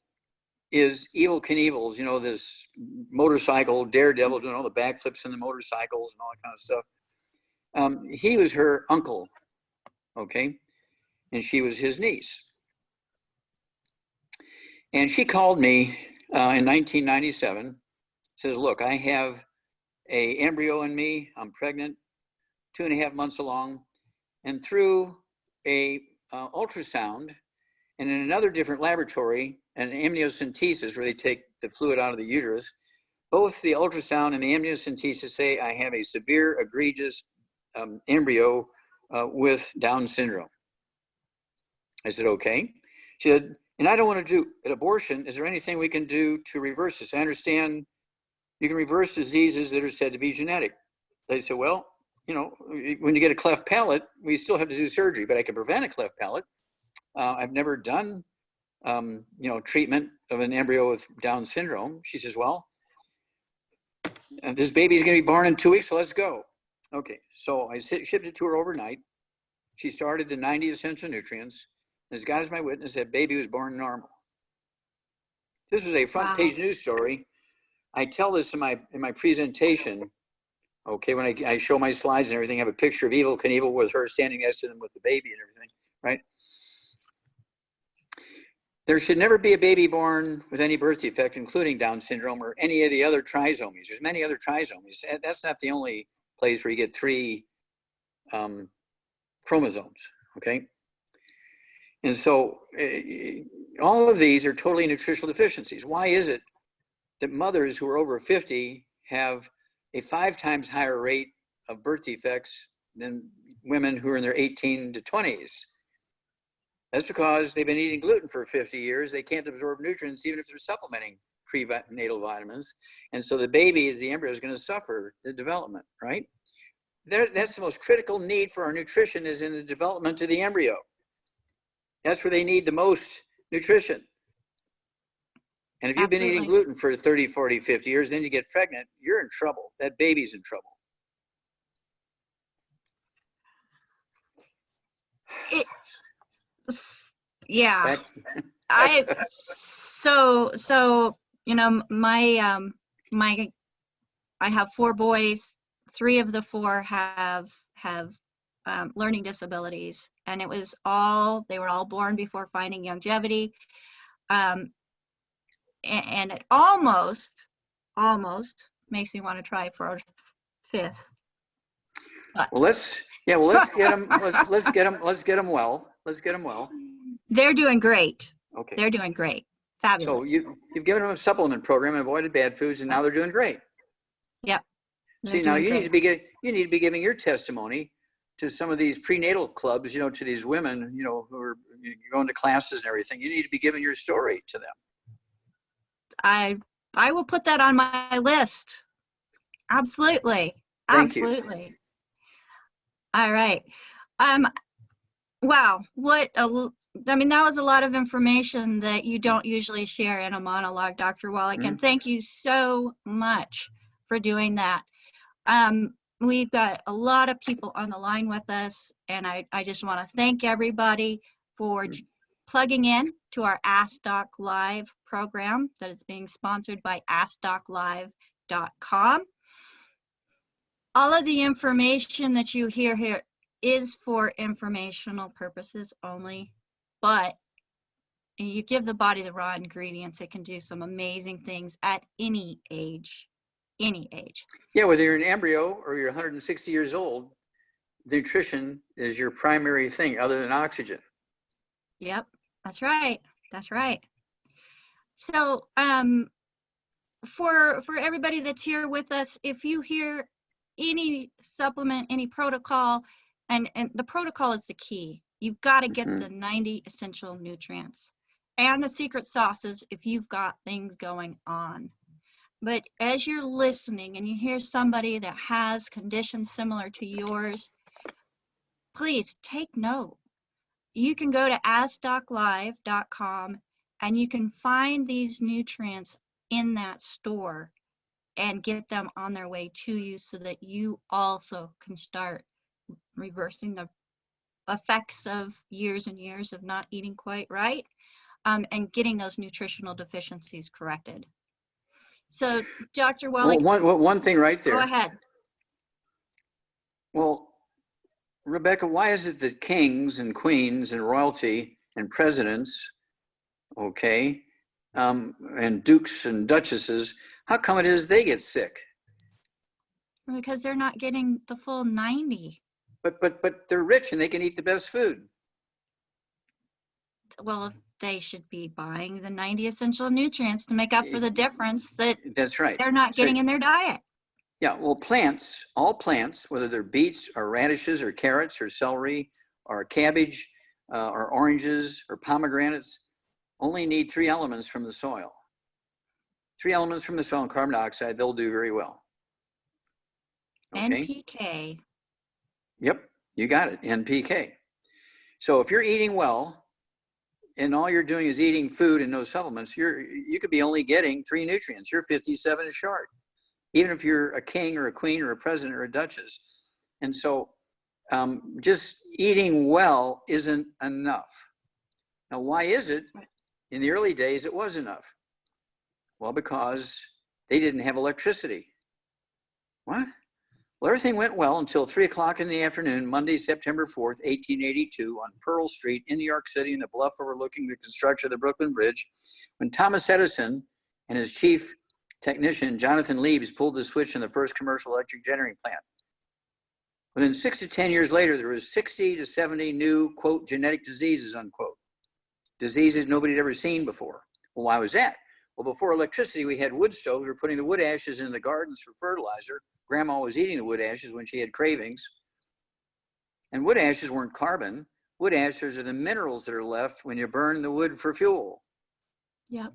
is Evel Knievel's, you know, this motorcycle daredevil doing all the backflips in the motorcycles and all that kind of stuff. He was her uncle, okay, and she was his niece. And she called me in 1997, says, look, I have a embryo in me, I'm pregnant, 2.5 months along, and through a ultrasound and in another different laboratory, an amniocentesis where they take the fluid out of the uterus, both the ultrasound and the amniocentesis say I have a severe, egregious embryo with Down syndrome. I said, okay. She said, and I don't want to do an abortion. Is there anything we can do to reverse this? I understand you can reverse diseases that are said to be genetic. They said, well, you know, when you get a cleft palate, we still have to do surgery, but I can prevent a cleft palate. I've never done, you know, treatment of an embryo with Down syndrome. She says, well, this baby's going to be born in 2 weeks, so let's go. Okay, so I shipped it to her overnight. She started the 90 essential nutrients. As God is my witness, that baby was born normal. This was a front page news story. I tell this in my presentation. Okay, when I show my slides and everything, I have a picture of Evel Knievel with her standing next to them with the baby and everything, right? There should never be a baby born with any birth defect, including Down syndrome or any of the other trisomies. There's many other trisomies. That's not the only place where you get 3 chromosomes, okay? And so all of these are totally nutritional deficiencies. Why is it that mothers who are over 50 have a 5 times higher rate of birth defects than women who are in their 18 to 20s? That's because they've been eating gluten for 50 years. They can't absorb nutrients even if they're supplementing prenatal vitamins. And so the baby, the embryo, is going to suffer the development, right? That's the most critical need for our nutrition, is in the development of the embryo. That's where they need the most nutrition. And if you've been eating gluten for 30, 40, 50 years, then you get pregnant, you're in trouble. That baby's in trouble. Yeah. So you know, I have 4 boys. 3 of the 4 have learning disabilities, and they were all born before finding longevity, and it almost makes me want to try for a 5th. But. Well, let's get them. Let's get them well. Let's get them well. They're doing great. Okay. They're doing great. Fabulous. So you've given them a supplement program, avoided bad foods, and now they're doing great. Yep. See, now you need to be giving your testimony to some of these prenatal clubs, you know, to these women, you know, who are going to classes and everything. You need to be giving your story to them. I will put that on my list. Absolutely. Thank Absolutely. you. All right. Wow. That was a lot of information that you don't usually share in a monologue, Dr. Wallach, and thank you so much for doing that. We've got a lot of people on the line with us, and I just want to thank everybody for plugging in to our Ask Doc Live program that is being sponsored by AskDocLive.com. All of the information that you hear here is for informational purposes only, but you give the body the raw ingredients, it can do some amazing things at any age. Any age. Yeah, whether you're an embryo or you're 160 years old, nutrition is your primary thing other than oxygen. Yep, that's right. That's right. So for everybody that's here with us, if you hear any supplement, any protocol, and the protocol is the key. You've got to get the 90 essential nutrients and the secret sauces if you've got things going on. But as you're listening and you hear somebody that has conditions similar to yours, please take note. You can go to AskDocLive.com and you can find these nutrients in that store and get them on their way to you so that you also can start reversing the effects of years and years of not eating quite right, and getting those nutritional deficiencies corrected. So, Dr. Wallach, one thing right there. go ahead. Well, Rebecca, why is it that kings and queens and royalty and presidents, okay, and dukes and duchesses, how come it is they get sick? Because they're not getting the full 90. But they're rich and they can eat the best food. Well, they should be buying the 90 essential nutrients to make up for the difference that That's right. they're not getting in their diet. Yeah, well, plants, all plants, whether they're beets or radishes or carrots or celery or cabbage or oranges or pomegranates, only need 3 elements from the soil. 3 elements from the soil and carbon dioxide, they'll do very well. Okay? NPK. Yep, you got it, NPK. So if you're eating well and all you're doing is eating food and no supplements, you could be only getting 3 nutrients. You're 57 short, even if you're a king or a queen or a president or a duchess. And so just eating well isn't enough. Now, why is it? In the early days, it was enough. Well, because they didn't have electricity. What? Well, everything went well until 3 o'clock in the afternoon, Monday, September 4th, 1882, on Pearl Street in New York City, in the bluff overlooking the construction of the Brooklyn Bridge, when Thomas Edison and his chief technician, Jonathan Leibs, pulled the switch in the first commercial electric generating plant. Within 6 to 10 years later, there was 60 to 70 new, quote, genetic diseases, unquote. Diseases nobody had ever seen before. Well, why was that? Well, before electricity, we had wood stoves. We were putting the wood ashes in the gardens for fertilizer. Grandma was eating the wood ashes when she had cravings. And wood ashes weren't carbon. Wood ashes are the minerals that are left when you burn the wood for fuel. Yep.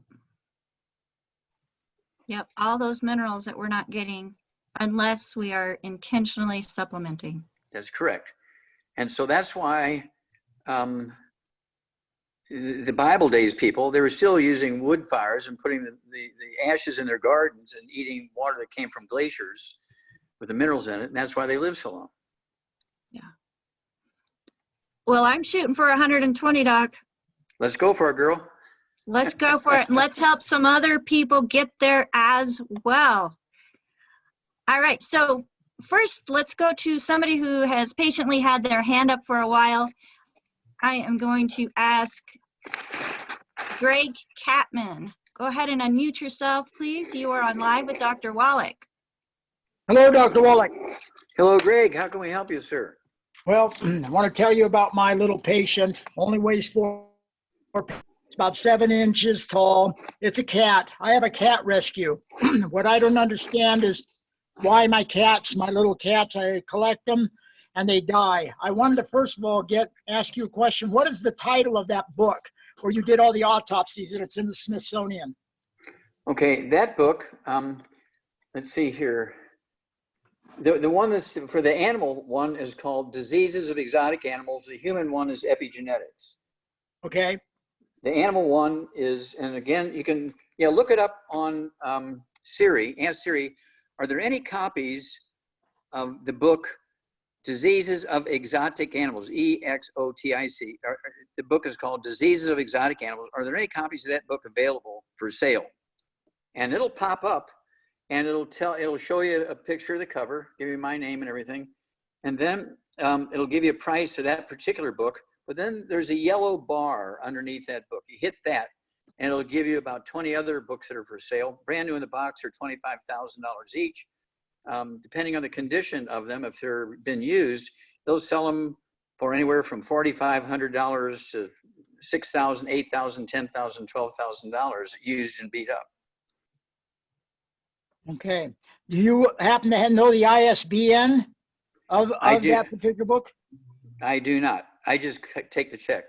Yep, all those minerals that we're not getting unless we are intentionally supplementing. That's correct. And so that's why the Bible days people, they were still using wood fires and putting the ashes in their gardens and eating water that came from glaciers with the minerals in it. And that's why they live so long. Yeah. Well, I'm shooting for 120, Doc. Let's go for it, girl. Let's go for it. And let's help some other people get there as well. All right. So first, let's go to somebody who has patiently had their hand up for a while. I am going to ask Greg Catman. Go ahead and unmute yourself, please. You are on live with Dr. Wallach. Hello, Dr. Wallach. Hello, Greg. How can we help you, sir? Well, I want to tell you about my little patient. Only weighs 4 pounds. It's about 7 inches tall. It's a cat. I have a cat rescue. What I don't understand is why my cats, my little cats, I collect them and they die. I wanted to first of all ask you a question. What is the title of that book where you did all the autopsies and it's in the Smithsonian? Okay, that book, let's see here. The one that's for the animal one is called Diseases of Exotic Animals. The human one is Epigenetics. Okay. The animal one is, and again, you can look it up on Siri. Ask Siri, are there any copies of the book Diseases of Exotic Animals, EXOTIC? The book is called Diseases of Exotic Animals. Are there any copies of that book available for sale? And it'll pop up and it'll show you a picture of the cover, give you my name and everything. And then it'll give you a price of that particular book. But then there's a yellow bar underneath that book. You hit that and it'll give you about 20 other books that are for sale. Brand new in the box are $25,000 each. Depending on the condition of them, if they're been used, they'll sell them for anywhere from $4,500 to $6,000, $8,000, $10,000, $12,000 used and beat up. Okay. Do you happen to know the ISBN of that particular book? I do not. I just take the check.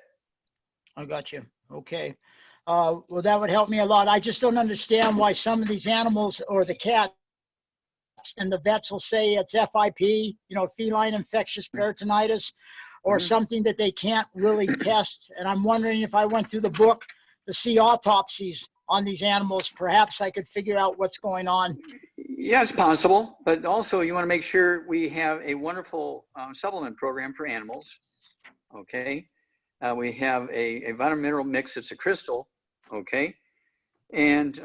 I got you. Okay. Well, that would help me a lot. I just don't understand why some of these animals or the cats and the vets will say it's FIP, feline infectious peritonitis, or something that they can't really test. And I'm wondering if I went through the book to see autopsies on these animals, perhaps I could figure out what's going on. Yeah, it's possible. But also you want to make sure we have a wonderful supplement program for animals. okay? We have a vitamin mineral mix. It's a crystal, okay? And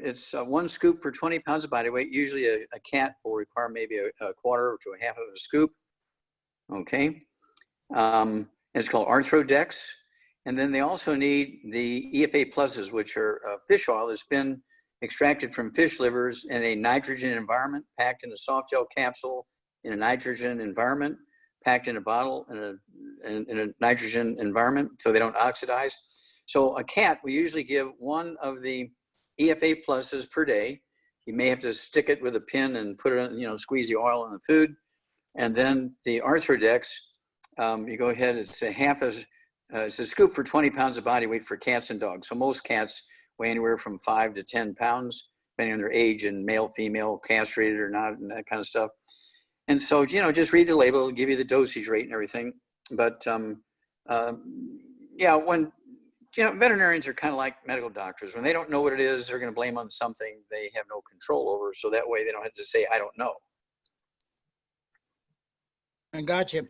it's 1 scoop for 20 pounds of body weight. Usually a cat will require maybe a quarter to a half of a scoop, okay? It's called Arthrodex. And then they also need the EFA pluses, which are fish oil that's been extracted from fish livers in a nitrogen environment, packed in a soft gel capsule in a nitrogen environment, packed in a bottle in a nitrogen environment so they don't oxidize. So a cat, we usually give 1 of the EFA pluses per day. You may have to stick it with a pin and put it in, squeeze the oil in the food. And then the Arthrodex, you go ahead, it's a scoop for 20 pounds of body weight for cats and dogs. So most cats weigh anywhere from 5 to 10 pounds, depending on their age and male, female, castrated or not, and that kind of stuff. And so, just read the label, it'll give you the dosage rate and everything. But yeah, when, veterinarians are kind of like medical doctors. When they don't know what it is, they're going to blame on something they have no control over. So that way they don't have to say, I don't know. I got you.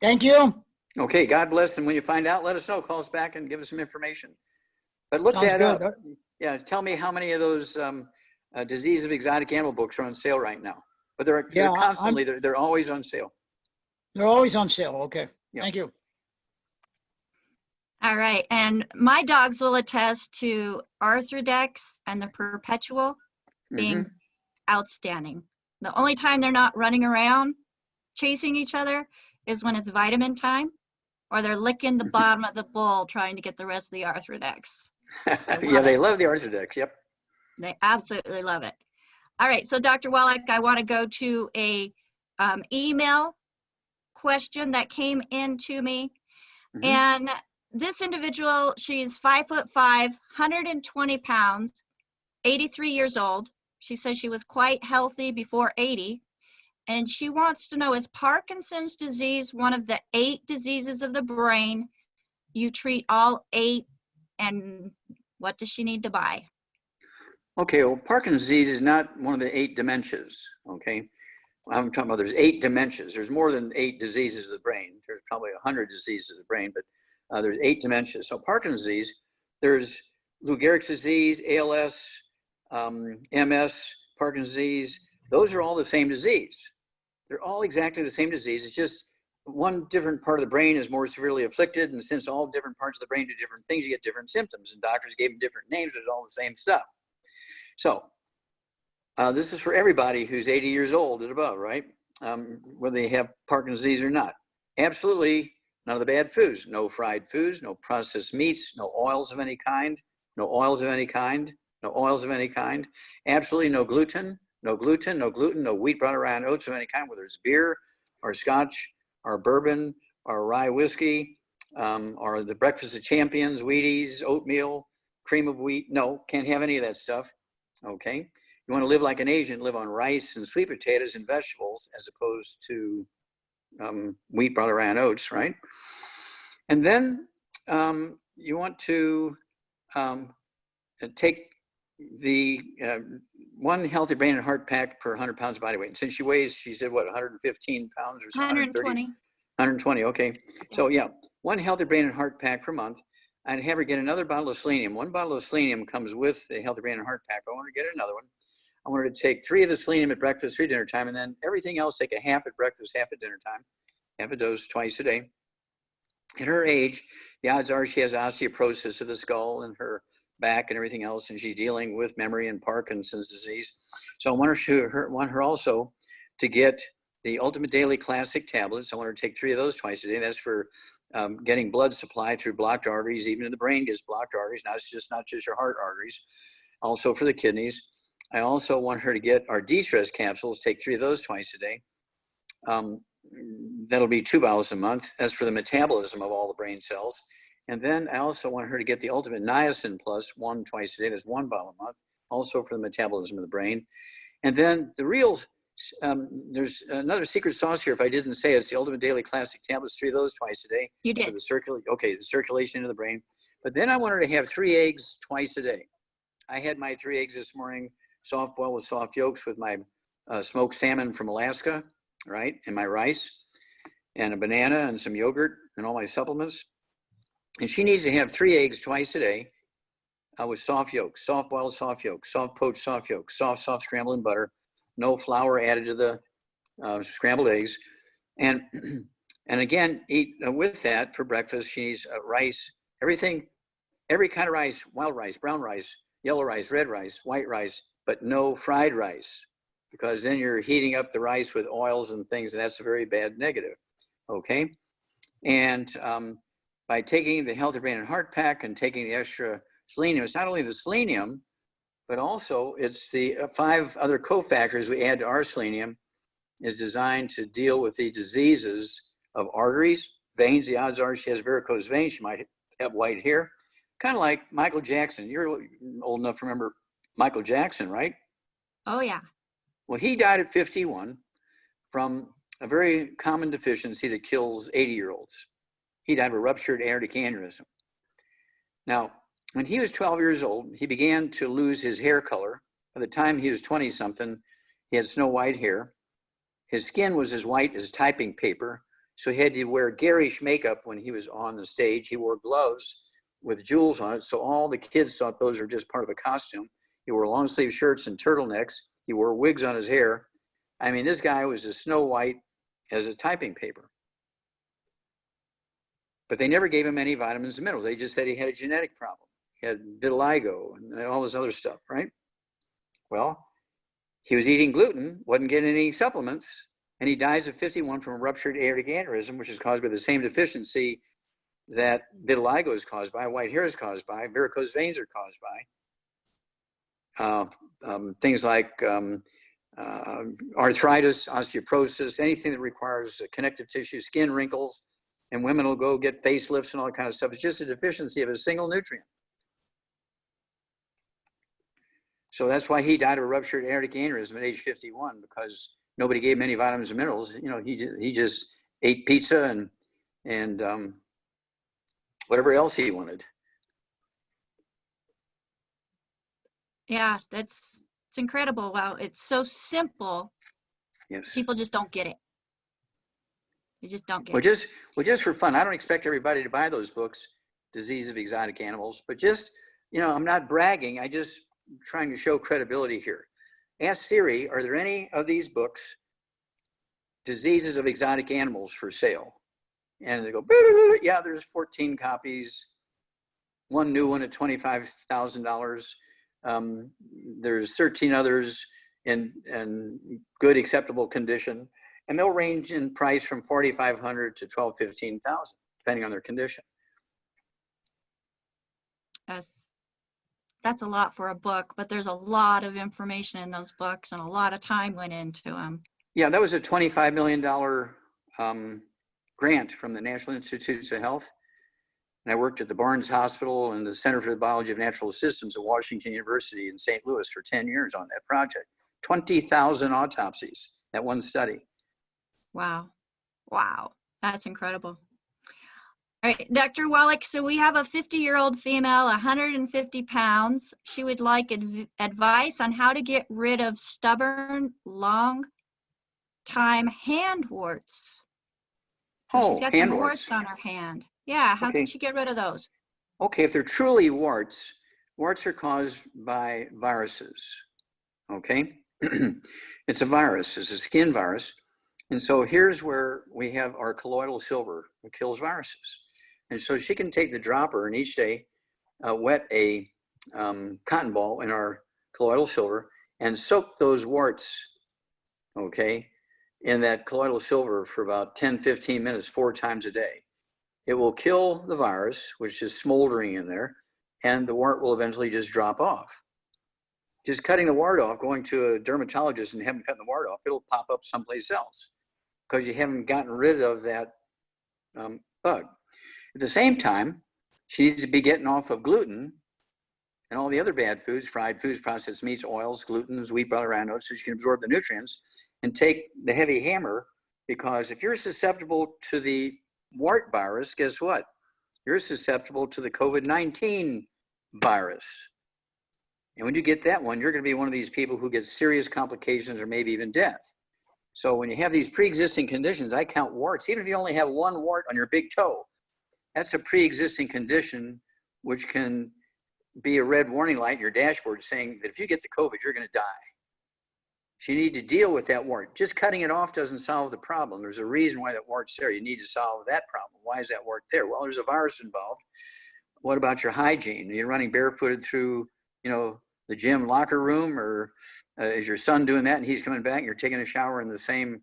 Thank you. Okay, God bless. And when you find out, let us know. Call us back and give us some information. But look Sounds that good. up. Yeah, tell me how many of those disease of exotic animal books are on sale right now. But they're constantly, they're always on sale. They're always on sale. Okay. Yeah. Thank you. All right, and my dogs will attest to Arthrodex and the Perpetual being outstanding. The only time they're not running around chasing each other is when it's vitamin time, or they're licking the bottom of the bowl trying to get the rest of the Arthrodex. They love the Arthrodex, yep. They absolutely love it. All right, so Dr. Wallach, I want to go to a email question that came in to me. And this individual, she's 5'5", 120 pounds, 83 years old. She says she was quite healthy before 80. And she wants to know, is Parkinson's disease one of the 8 diseases of the brain? You treat all 8, and what does she need to buy? Okay, well, Parkinson's disease is not one of the 8 dementias, okay? I'm talking about there's 8 dementias. There's more than 8 diseases of the brain. There's probably 100 diseases of the brain, but there's 8 dementias. So Parkinson's disease, there's Lou Gehrig's disease, ALS, MS, Parkinson's disease. Those are all the same disease. They're all exactly the same disease. It's just one different part of the brain is more severely afflicted, and since all different parts of the brain do different things, you get different symptoms, and doctors gave them different names, but it's all the same stuff. So this is for everybody who's 80 years old and above, right? Whether they have Parkinson's disease or not. Absolutely none of the bad foods. No fried foods, no processed meats, no oils of any kind, no oils of any kind, no oils of any kind. Absolutely no gluten, no gluten, no gluten, no wheat, brought around oats of any kind, whether it's beer or scotch or bourbon or rye whiskey or the breakfast of champions, Wheaties, oatmeal, cream of wheat. No, can't have any of that stuff. Okay, you want to live like an Asian, live on rice and sweet potatoes and vegetables as opposed to wheat, brought around oats, right? And then you want to take the 1 healthy brain and heart pack per 100 pounds of body weight. And since she weighs, she said, what, 115 pounds or something? 120. 120, okay. So yeah, 1 healthy brain and heart pack per month. I'd have her get another bottle of selenium. 1 bottle of selenium comes with the healthy brain and heart pack. I want her to get another one. I want her to take 3 of the selenium at breakfast, 3 dinner time, and then everything else, take a half at breakfast, half at dinner time, half a dose twice a day. At her age, the odds are she has osteoporosis of the skull and her back and everything else, and she's dealing with memory and Parkinson's disease. So I want her also to get the Ultimate Daily Classic tablets. I want her to take 3 of those twice a day. That's for getting blood supply through blocked arteries. Even in the brain gets blocked arteries. Not just your heart arteries. Also for the kidneys. I also want her to get our de-stress capsules. Take 3 of those twice a day. That'll be 2 bottles a month. That's for the metabolism of all the brain cells. And then I also want her to get the Ultimate Niacin Plus, 1 twice a day. That's 1 bottle a month. Also for the metabolism of the brain. And then the real there's another secret sauce here. If I didn't say it, it's the Ultimate Daily Classic tablets, 3 of those twice a day. You did. For the the circulation into the brain. But then I want her to have 3 eggs twice a day. I had my 3 eggs this morning, soft boiled with soft yolks with my smoked salmon from Alaska, right? And my rice and a banana and some yogurt, and all my supplements. And she needs to have 3 eggs twice a day with soft yolks, soft boiled soft yolks, soft poached soft yolks, soft scrambled in butter, no flour added to the scrambled eggs. And again, eat with that for breakfast. She needs rice, everything, every kind of rice, wild rice, brown rice, yellow rice, red rice, white rice, but no fried rice, because then you're heating up the rice with oils and things, and that's a very bad negative, okay? And by taking the Healthy Brain and Heart Pack and taking the extra selenium, it's not only the selenium, but also it's the 5 other cofactors we add to our selenium is designed to deal with the diseases of arteries, veins. The odds are she has varicose veins. She might have white hair, kind of like Michael Jackson. You're old enough to remember Michael Jackson, right? Oh, yeah. Well, he died at 51 from a very common deficiency that kills 80-year-olds. He died of a ruptured aortic aneurysm. Now, when he was 12 years old, he began to lose his hair color. By the time he was 20-something, he had snow white hair. His skin was as white as typing paper, so he had to wear garish makeup when he was on the stage. He wore gloves with jewels on it, so all the kids thought those were just part of a costume. He wore long sleeve shirts and turtlenecks. He wore wigs on his hair. I mean, this guy was as snow white as a typing paper. But they never gave him any vitamins and minerals. They just said he had a genetic problem. He had vitiligo and all this other stuff, right? Well, he was eating gluten, wasn't getting any supplements, and he dies at 51 from a ruptured aortic aneurysm, which is caused by the same deficiency that vitiligo is caused by, white hair is caused by, varicose veins are caused by. Things like arthritis, osteoporosis, anything that requires connective tissue, skin wrinkles, and women will go get facelifts and all that kind of stuff. It's just a deficiency of a single nutrient. So that's why he died of a ruptured aortic aneurysm at age 51, because nobody gave him any vitamins and minerals. You know, he just ate pizza and whatever else he wanted. Yeah, it's incredible. Wow, it's so simple. Yes. People just don't get it. They just don't get Well, it. just for fun, I don't expect everybody to buy those books, Disease of Exotic Animals, but just, you know, I'm not bragging. I just trying to show credibility here. Ask Siri, are there any of these books, Diseases of Exotic Animals, for sale? And they go, yeah, there's 14 copies, one new one at $25,000. There's 13 others in good, acceptable condition. And they'll range in price from $4,500 to $12,000, $15,000, depending on their condition. That's a lot for a book, but there's a lot of information in those books and a lot of time went into them. Yeah, that was a $25 million grant from the National Institutes of Health. And I worked at the Barnes Hospital and the Center for the Biology of Natural Systems at Washington University in St. Louis for 10 years on that project. 20,000 autopsies, that one study. Wow. Wow. That's incredible. All right, Dr. Wallach, so we have a 50-year-old female, 150 pounds. She would like advice on how to get rid of stubborn, long-time hand warts. Oh, she's got hand some warts. warts on her hand. Yeah, how can she get rid of those? Okay, if they're truly warts, warts are caused by viruses, okay? It's a virus, it's a skin virus. And so here's where we have our colloidal silver that kills viruses. And so she can take the dropper and each day wet a cotton ball in our colloidal silver and soak those warts, okay, in that colloidal silver for about 10, 15 minutes, 4 times a day. It will kill the virus, which is smoldering in there, and the wart will eventually just drop off. Just cutting the wart off, going to a dermatologist and having cut the wart off, it'll pop up someplace else because you haven't gotten rid of that bug. At the same time, she needs to be getting off of gluten and all the other bad foods, fried foods, processed meats, oils, glutens, wheat, butter, oats, so she can absorb the nutrients and take the heavy hammer, because if you're susceptible to the wart virus, guess what? You're susceptible to the COVID-19 virus. And when you get that one, you're going to be one of these people who gets serious complications or maybe even death. So when you have these pre-existing conditions, I count warts. Even if you only have one wart on your big toe, that's a pre-existing condition, which can be a red warning light in your dashboard saying that if you get the COVID, you're going to die. So you need to deal with that wart. Just cutting it off doesn't solve the problem. There's a reason why that wart's there. You need to solve that problem. Why is that wart there? Well, there's a virus involved. What about your hygiene? Are you running barefooted through, the gym locker room, or is your son doing that and he's coming back and you're taking a shower in the same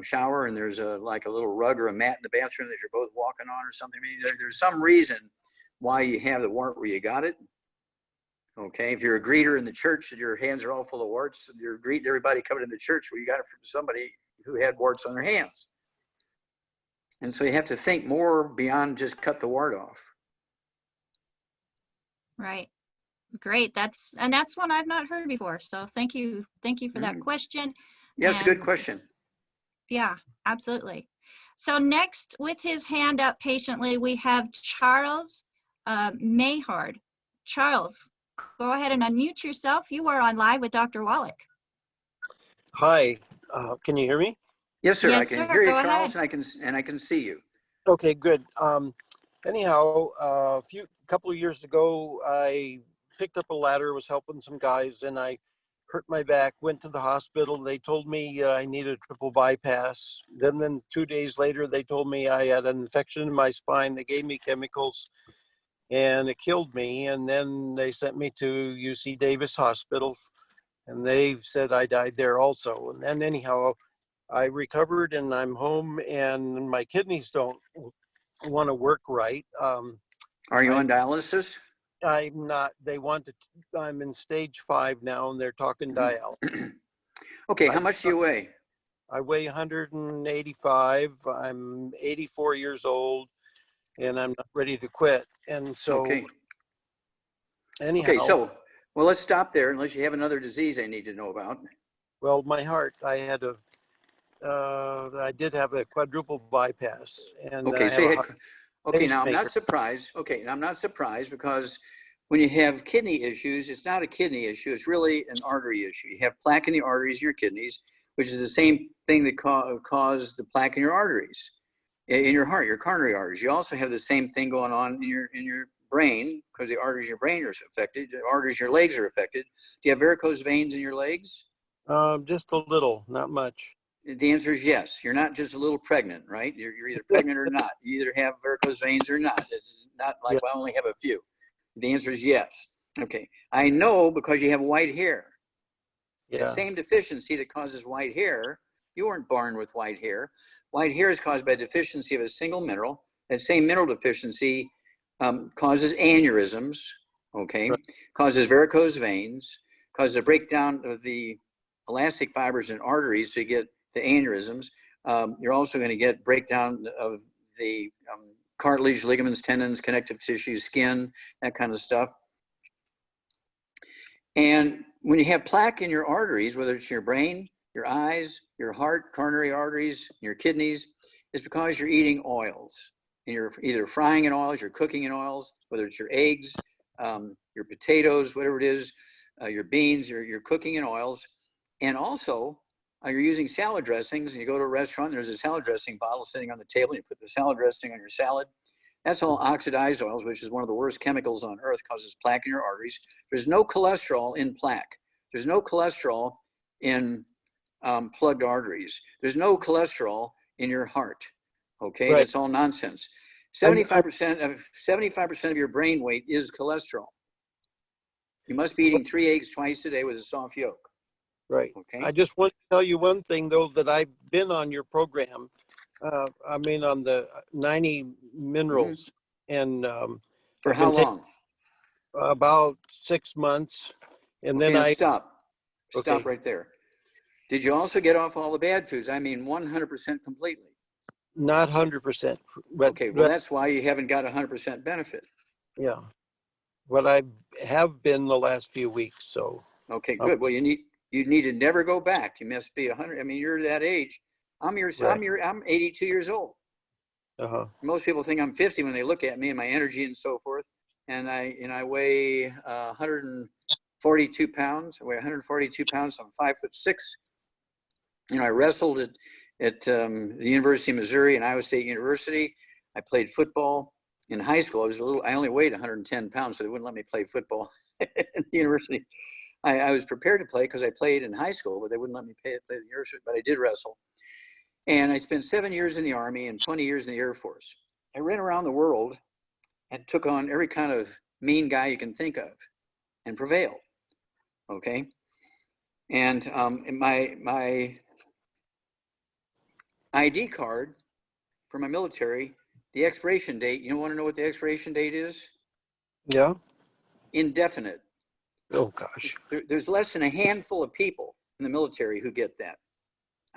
shower, and there's like a little rug or a mat in the bathroom that you're both walking on or something? I mean, there's some reason why you have the wart where you got it. Okay, if you're a greeter in the church and your hands are all full of warts, and you're greeting everybody coming in the church, well, you got it from somebody who had warts on their hands. And so you have to think more beyond just cut the wart off. Right. Great. That's one I've not heard before. So thank you for that question. Yeah, it's a good And question. yeah, absolutely. So next, with his hand up patiently, we have Charles Mayhard. Charles, go ahead and unmute yourself. You are on live with Dr. Wallach. Hi, can you hear me? Yes, sir. Yes, I can sir. hear you, Go Charles, ahead. and I can see you. Okay, good. Anyhow, couple of years ago, I picked up a ladder, was helping some guys, and I hurt my back, went to the hospital. They told me I needed a triple bypass. Then 2 days later, they told me I had an infection in my spine. They gave me chemicals and it killed me. And then they sent me to UC Davis Hospital, and they said I died there also. And then anyhow, I recovered and I'm home, and my kidneys don't want to work right. Are you on dialysis? I'm not. I'm in stage 5 now, and they're talking dialysis. Okay, how much do you weigh? I weigh 185. I'm 84 years old, and I'm not ready to quit. And so, Okay. anyhow, Okay, so, well, let's stop there unless you have another disease I need to know about. well, my heart, I did have a quadruple bypass, and Okay, I so have you a had, okay, now I'm pacemaker. not surprised. Okay, now I'm not surprised, because when you have kidney issues, it's not a kidney issue, it's really an artery issue. You have plaque in the arteries of your kidneys, which is the same thing that cause the plaque in your arteries, in your heart, your coronary arteries. You also have the same thing going on in your brain, because the arteries in your brain are affected, the arteries in your legs are affected. Do you have varicose veins in your legs? Just a little, not much. The answer is yes. You're not just a little pregnant, right? You're either pregnant or not. You either have varicose veins or not. It's not like, Yeah. well, I only have a few. The answer is yes. Okay. I know, because you have white hair. The Yeah, same deficiency that causes white hair, you weren't born with white hair. White hair is caused by deficiency of a single mineral. That same mineral deficiency causes aneurysms, okay? Right. Causes varicose veins, causes a breakdown of the elastic fibers in arteries, so you get the aneurysms. You're also going to get breakdown of the cartilage, ligaments, tendons, connective tissue, skin, that kind of stuff. And when you have plaque in your arteries, whether it's your brain, your eyes, your heart, coronary arteries, your kidneys, it's because you're eating oils. And you're either frying in oils, you're cooking in oils, whether it's your eggs, your potatoes, whatever it is, your beans, you're cooking in oils. And also, you're using salad dressings, and you go to a restaurant, and there's a salad dressing bottle sitting on the table, and you put the salad dressing on your salad. That's all oxidized oils, which is one of the worst chemicals on earth, causes plaque in your arteries. There's no cholesterol in plaque. There's no cholesterol in plugged arteries. There's no cholesterol in your heart. Okay, right. that's all nonsense. 75% of your brain weight is cholesterol. You must be eating 3 eggs twice a day with a soft yolk. Right. Okay. I just want to tell you one thing, though, that I've been on your program. I mean, on the 90 minerals, and For I've how been long? about 6 months, and Okay, then now stop. Stop Okay. right there. Did you also get off all the bad foods? I mean, 100% completely. Not 100%, but Okay, well, that's why you haven't got 100% benefit. yeah, but I have been the last few weeks. So Okay, good. Well, you need to never go back. You must be 100. I mean, you're that age. I'm 82 years old. Most people think I'm 50 when they look at me and my energy and so forth. And I weigh 142 pounds. I weigh 142 pounds. I'm 5'6". I wrestled at the University of Missouri and Iowa State University. I played football. in high school, I only weighed 110 pounds, so they wouldn't let me play football at the university. I was prepared to play because I played in high school, but they wouldn't let me play at the university, but I did wrestle. And I spent 7 years in the Army and 20 years in the Air Force. I ran around the world and took on every kind of mean guy you can think of and prevailed, okay? And my ID card for my military, the expiration date, you want to know what the expiration date is? Yeah. Indefinite. Oh, gosh. There's less than a handful of people in the military who get that.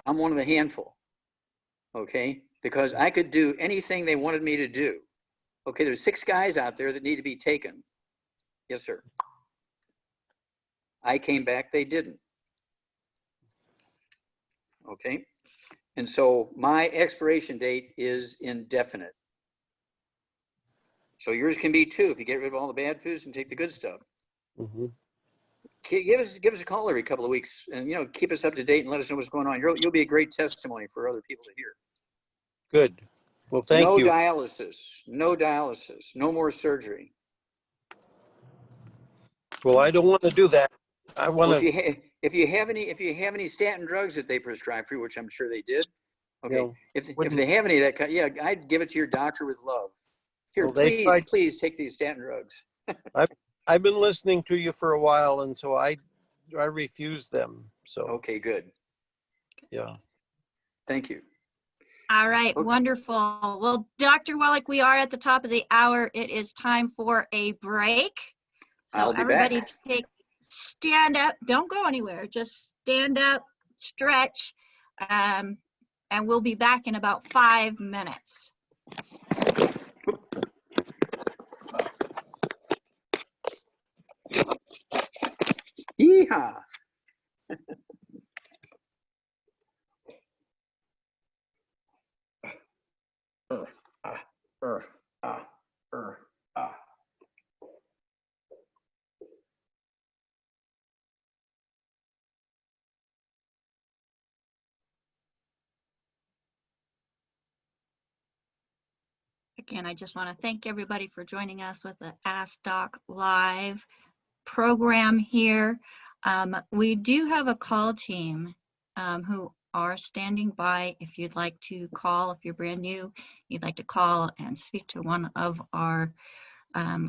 I'm one of the handful, okay? Because I could do anything they wanted me to do. Okay, there's 6 guys out there that need to be taken. Yes, sir. I came back, they didn't. Okay, and so my expiration date is indefinite. So yours can be too if you get rid of all the bad foods and take the good stuff. Mm-hmm. Give us a call every couple of weeks, and keep us up to date and let us know what's going on. You'll be a great testimony for other people to hear. Good. Well, thank you. No dialysis, no more surgery. Well, I don't want to do that. I want Well, to. if you have any statin drugs that they prescribe for you, which I'm sure they did. Okay, if they have any of that kind, yeah, I'd give it to your doctor with love. Here, well, please take these statin drugs. I've been listening to you for a while, and so I refuse them. So okay, good. Yeah. Thank you. All right, Okay. Wonderful. Well, Dr. Wallach, we are at the top of the hour. It is time for a break. So I'll be everybody back. stand up. Don't go anywhere. Just stand up, stretch, and we'll be back in about 5 minutes. Yeehaw. Again, I just want to thank everybody for joining us with the Ask Doc Live program here. We do have a call team who are standing by. If you'd like to call, if you're brand new, you'd like to call and speak to one of our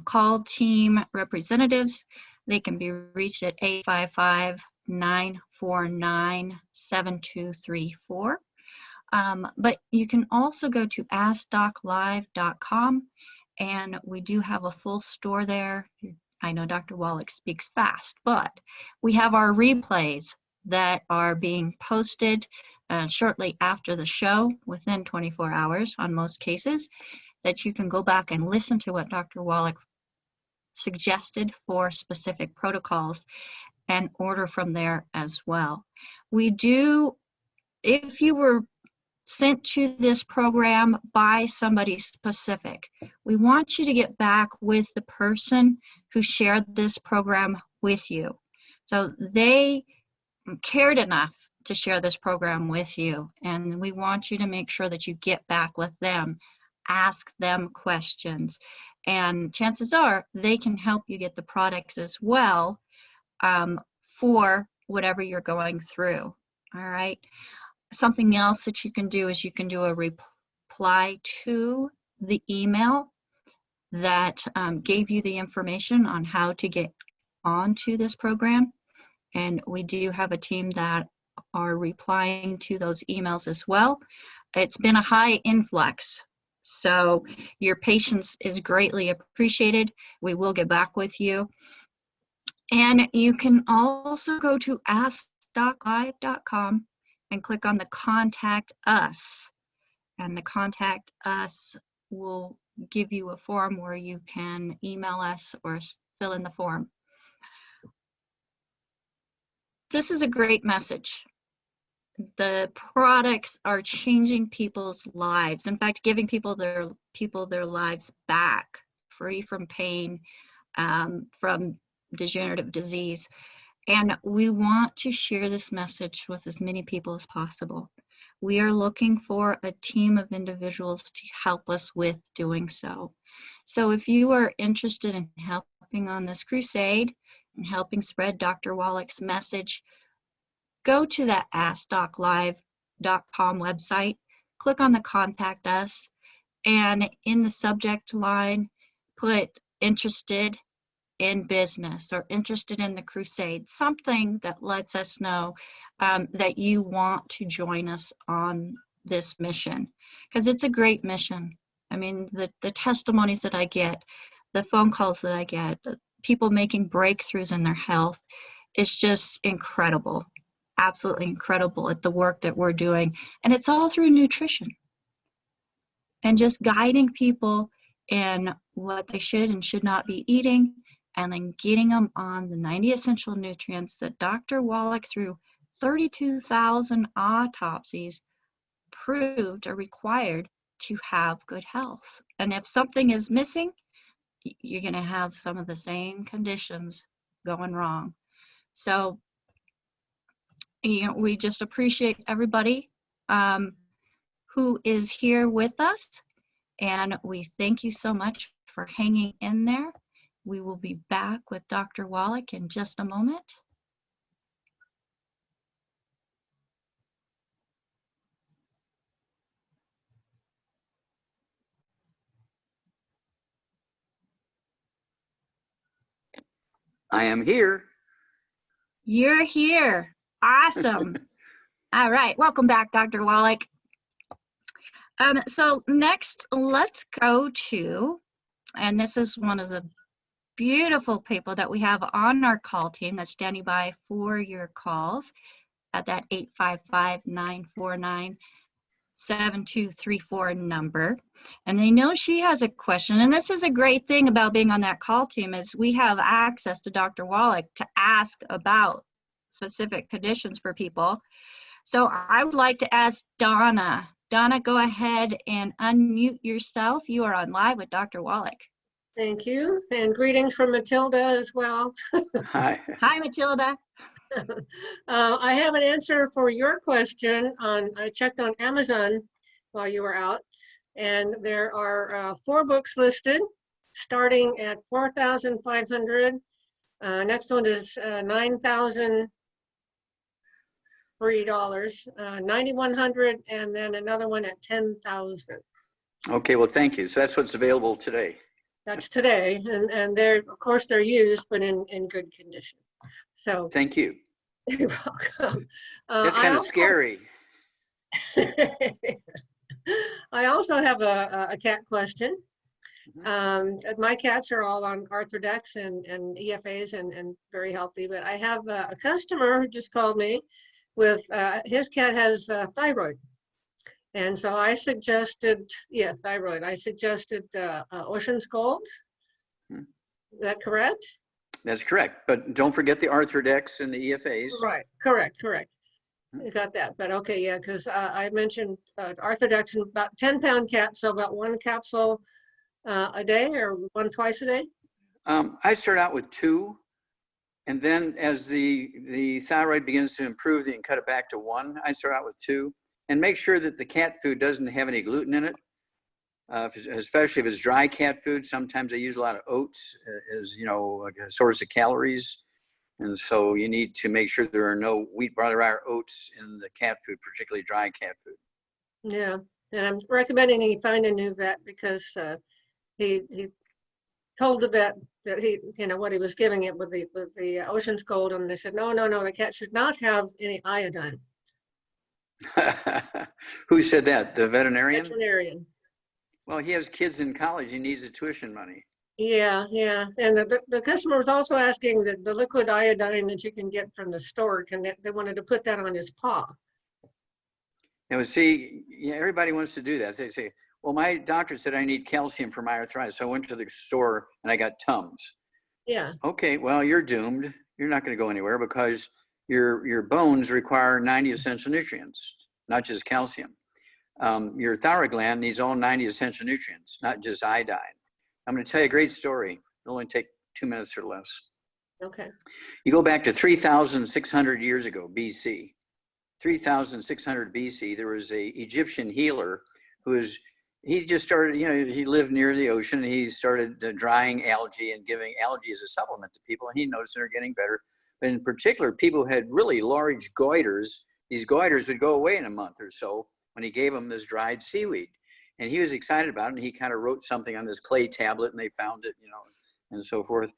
call team representatives, they can be reached at 855-949-7234. But you can also go to AskDocLive.com, and we do have a full store there. I know Dr. Wallach speaks fast, but we have our replays that are being posted shortly after the show, within 24 hours on most cases, that you can go back and listen to what Dr. Wallach suggested for specific protocols and order from there as well. We do, if you were sent to this program by somebody specific, we want you to get back with the person who shared this program with you. So they cared enough to share this program with you, and we want you to make sure that you get back with them, ask them questions, and chances are they can help you get the products as well for whatever you're going through. All right. Something else that you can do is you can do a reply to the email that gave you the information on how to get onto this program. And we do have a team that are replying to those emails as well. It's been a high influx, so your patience is greatly appreciated. We will get back with you. And you can also go to AskDocLive.com and click on the Contact Us. And the Contact Us will give you a form where you can email us or fill in the form. This is a great message. The products are changing people's lives. In fact, giving people their lives back, free from pain, from degenerative disease. And we want to share this message with as many people as possible. We are looking for a team of individuals to help us with doing so. So if you are interested in helping on this crusade and helping spread Dr. Wallach's message, go to that AskDocLive.com website, click on the Contact Us, and in the subject line, put interested in business or interested in the crusade, something that lets us know that you want to join us on this mission, because it's a great mission. I mean, the testimonies that I get, the phone calls that I get, people making breakthroughs in their health, it's just incredible, absolutely incredible at the work that we're doing. And it's all through nutrition and just guiding people in what they should and should not be eating, and then getting them on the 90 essential nutrients that Dr. Wallach, through 32,000 autopsies, proved are required to have good health. And if something is missing, you're going to have some of the same conditions going wrong. So, we just appreciate everybody who is here with us, and we thank you so much for hanging in there. We will be back with Dr. Wallach in just a moment. I am here. You're here. Awesome. All right. Welcome back, Dr. Wallach. So next, let's go to, and this is one of the beautiful people that we have on our call team that's standing by for your calls at that 855-949-7234 number. And they know she has a question. And this is a great thing about being on that call team, is we have access to Dr. Wallach to ask about specific conditions for people. So I would like to ask Donna. Donna, go ahead and unmute yourself. You are on live with Dr. Wallach. Thank you, and greetings from Matilda as well. Hi. Hi, Matilda. I have an answer for your question. I checked on Amazon while you were out, and there are 4 books listed, starting at $4,500. Next one is $9,003, $9,100, and then another one at $10,000. Okay, well, thank you. So that's what's available today. That's today, and they're, of course, they're used, but in good condition. So Thank you. you're welcome. That's kind of scary. I also have a cat question. My cats are all on Arthrodex and EFAs and very healthy, but I have a customer who just called me with, his cat has thyroid. And so I suggested, thyroid. I suggested Ocean's Gold. Is that correct? That's correct. But don't forget the Arthrodex and the EFAs. Right, correct. You got that, but okay, yeah, because I mentioned Arthrodex, and about 10-pound cat, so about 1 capsule a day, or 1 twice a day? I start out with 2, and then as the thyroid begins to improve, you can cut it back to 1. I start out with 2. And make sure that the cat food doesn't have any gluten in it, especially if it's dry cat food. Sometimes they use a lot of oats as, like a source of calories. And so you need to make sure there are no wheat, barley, rye, or oats in the cat food, particularly dry cat food. Yeah, and I'm recommending he find a new vet, because he told the vet that he, what he was giving it with the Ocean's Gold, and they said, no, the cat should not have any iodine. Who said that? The veterinarian? Veterinarian. Well, he has kids in college. He needs the tuition money. Yeah. And the customer was also asking the liquid iodine that you can get from the store. They wanted to put that on his paw. And see, everybody wants to do that. They say, well, my doctor said I need calcium for my arthritis. So I went to the store and I got Tums. Yeah. Okay, well, you're doomed. You're not going to go anywhere, because your bones require 90 essential nutrients, not just calcium. Your thyroid gland needs all 90 essential nutrients, not just iodine. I'm going to tell you a great story. It'll only take 2 minutes or less. Okay. You go back to 3,600 years ago, BC. 3,600 BC, there was an Egyptian healer who was he just started, he lived near the ocean. He started drying algae and giving algae as a supplement to people, and he noticed they're getting better. But in particular, people who had really large goiters, these goiters would go away in a month or so when he gave them this dried seaweed. And he was excited about it, and he kind of wrote something on this clay tablet, and they found it, and so forth.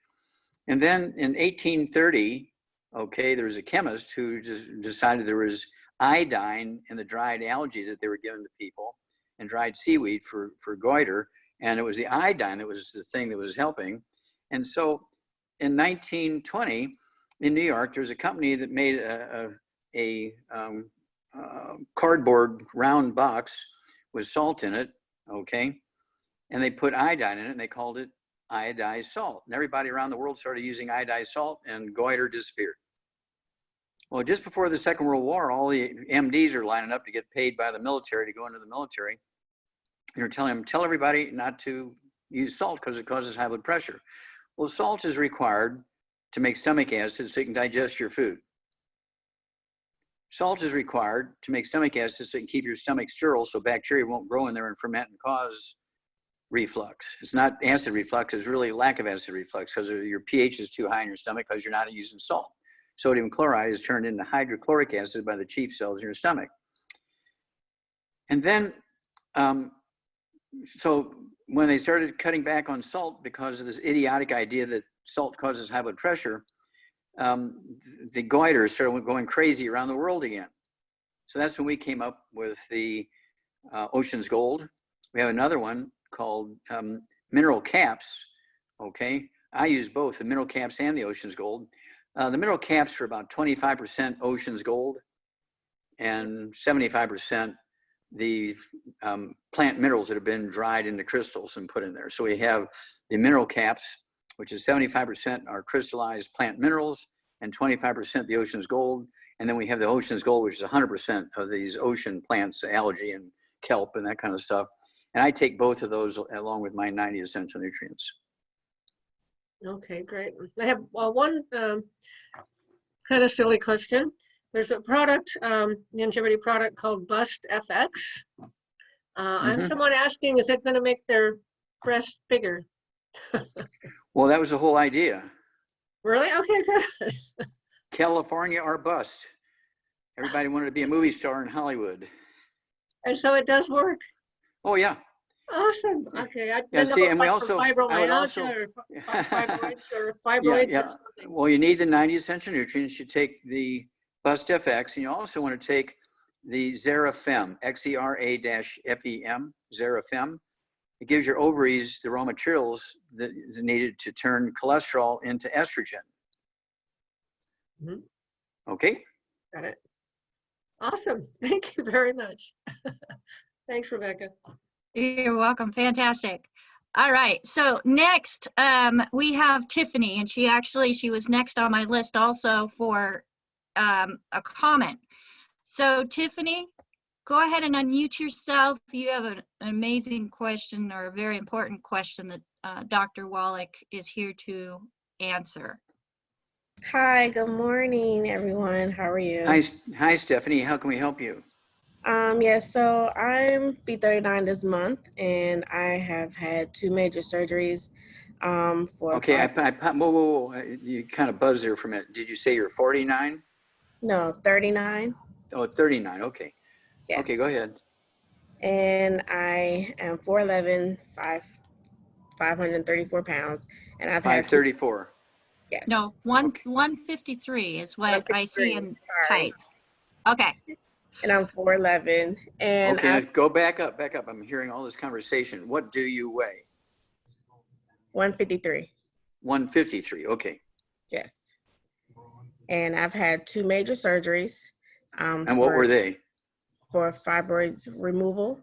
And then in 1830, there was a chemist who just decided there was iodine in the dried algae that they were giving to people and dried seaweed for goiter. And it was the iodine that was the thing that was helping. And so in 1920, in New York, there's a company that made a cardboard round box with salt in it, and they put iodine in it, and they called it iodized salt. And everybody around the world started using iodized salt, and goiter disappeared. Well, just before the Second World War, all the MDs are lining up to get paid by the military to go into the military. They're telling them, tell everybody not to use salt because it causes high blood pressure. Well, salt is required to make stomach acid so you can digest your food. Salt is required to make stomach acid so you can keep your stomach sterile so bacteria won't grow in there and ferment and cause reflux. It's not acid reflux, it's really lack of acid reflux because your pH is too high in your stomach because you're not using salt. Sodium chloride is turned into hydrochloric acid by the chief cells in your stomach. And then, so when they started cutting back on salt because of this idiotic idea that salt causes high blood pressure, the goiters started going crazy around the world again. So that's when we came up with the Ocean's Gold. We have another one called mineral caps. I use both the mineral caps and the Ocean's Gold. The mineral caps are about 25% Ocean's Gold and 75% the plant minerals that have been dried into crystals and put in there. So we have the mineral caps, which is 75% are crystallized plant minerals and 25% the Ocean's Gold. And then we have the Ocean's Gold, which is 100% of these ocean plants, algae and kelp and that kind of stuff. And I take both of those along with my 90 essential nutrients. Okay, great. I have one kind of silly question. There's a product, longevity product called Bust FX. I have someone asking, is that going to make their breast bigger? Well, that was the whole idea. Really? Okay, good. California or bust. Everybody wanted to be a movie star in Hollywood. And so it does work? Oh, yeah. Awesome. Okay. I Yeah, see, and we like also, fibromyalgia or fibroids or something. Well, you need the 90 essential nutrients. You take the Bust FX, and you also want to take the Xerafem, Xera-FEM, Xerafem. It gives your ovaries the raw materials that is needed to turn cholesterol into estrogen. Okay. Got it. Awesome. Thank you very much. Thanks, Rebecca. You're welcome. Fantastic. All right. So next, we have Tiffany, and she was next on my list also for a comment. So Tiffany, go ahead and unmute yourself. You have an amazing question or a very important question that Dr. Wallach is here to answer. Hi, good morning, everyone. How are you? Hi, Stephanie. How can we help you? So I'm be 39 this month, and I have had 2 major surgeries. Okay, whoa. You kind of buzzed there for a minute. Did you say you're 49? No, 39. Oh, 39. Okay. Yes. Okay, go ahead. And I am 4'11", 534 pounds, and I've had 534. Yes. No, 153 is what I see in tight. Okay. And I'm 4'11", and okay, go back up. I'm hearing all this conversation. What do you weigh? 153. 153. Okay. Yes. And I've had 2 major surgeries. And what were they? For fibroids removal.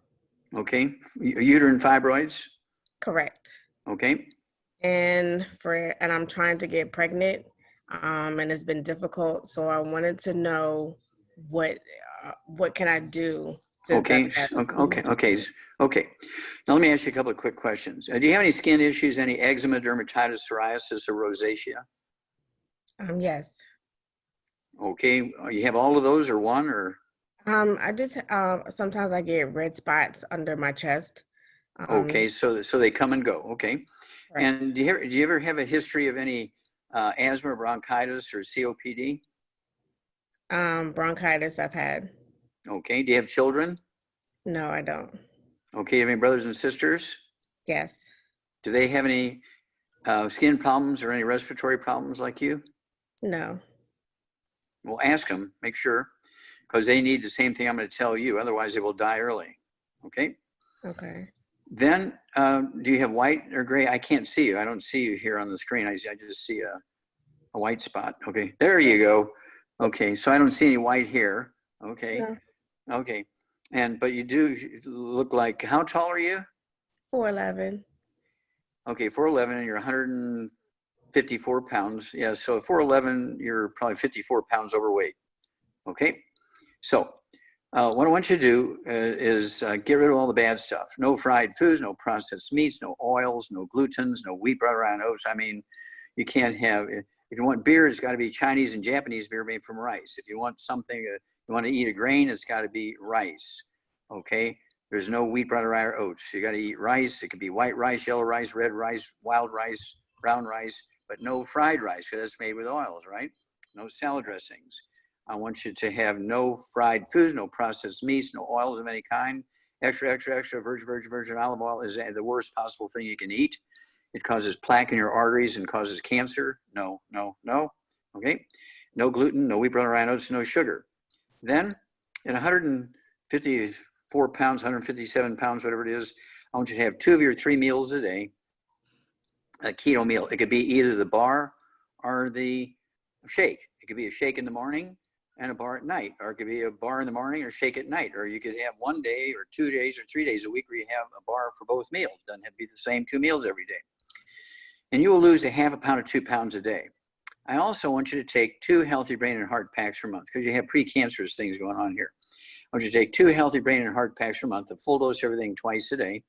Okay. Uterine fibroids? Correct. Okay. And I'm trying to get pregnant, and it's been difficult. So I wanted to know what can I do? Okay. Now let me ask you a couple of quick questions. Do you have any skin issues, any eczema, dermatitis, psoriasis, or rosacea? Yes. Okay. You have all of those or one or? I just sometimes I get red spots under my chest. Okay, so they come and go. Okay. Correct. And do you ever have a history of any asthma, bronchitis, or COPD? Bronchitis I've had. Okay. Do you have children? No, I don't. Okay. Do you have any brothers and sisters? Yes. Do they have any skin problems or any respiratory problems like you? No. Well, ask them, make sure, because they need the same thing I'm going to tell you. Otherwise, they will die early. Okay. Okay. Then, do you have white or gray? I can't see you. I don't see you here on the screen. I just see a white spot. Okay. There you go. Okay. So I don't see any white hair. Okay. No. Okay. But you do look like, how tall are you? 4'11". Okay. 4'11", and you're 154 pounds. Yeah. So 4'11", you're probably 54 pounds overweight. Okay. So what I want you to do is get rid of all the bad stuff. No fried foods, no processed meats, no oils, no glutens, no wheat, butter, and oats. I mean, you can't have, if you want beer, it's got to be Chinese and Japanese beer made from rice. If you want something, you want to eat a grain, it's got to be rice. Okay. There's no wheat, butter, or oats. You got to eat rice. It could be white rice, yellow rice, red rice, wild rice, brown rice, but no fried rice because it's made with oils, right? No salad dressings. I want you to have no fried foods, no processed meats, no oils of any kind. Extra virgin olive oil is the worst possible thing you can eat. It causes plaque in your arteries and causes cancer. No. Okay. No gluten, no wheat, butter, and oats, no sugar. Then at 154 pounds, 157 pounds, whatever it is, I want you to have 2 of your 3 meals a day, a keto meal. It could be either the bar or the shake. It could be a shake in the morning and a bar at night, or it could be a bar in the morning or shake at night, or you could have 1 day or 2 days or 3 days a week where you have a bar for both meals. Doesn't have to be the same 2 meals every day. And you will lose a half a pound to 2 pounds a day. I also want you to take 2 healthy brain and heart packs per month because you have precancerous things going on here. I want you to take 2 healthy brain and heart packs per month, a full dose of everything twice a day.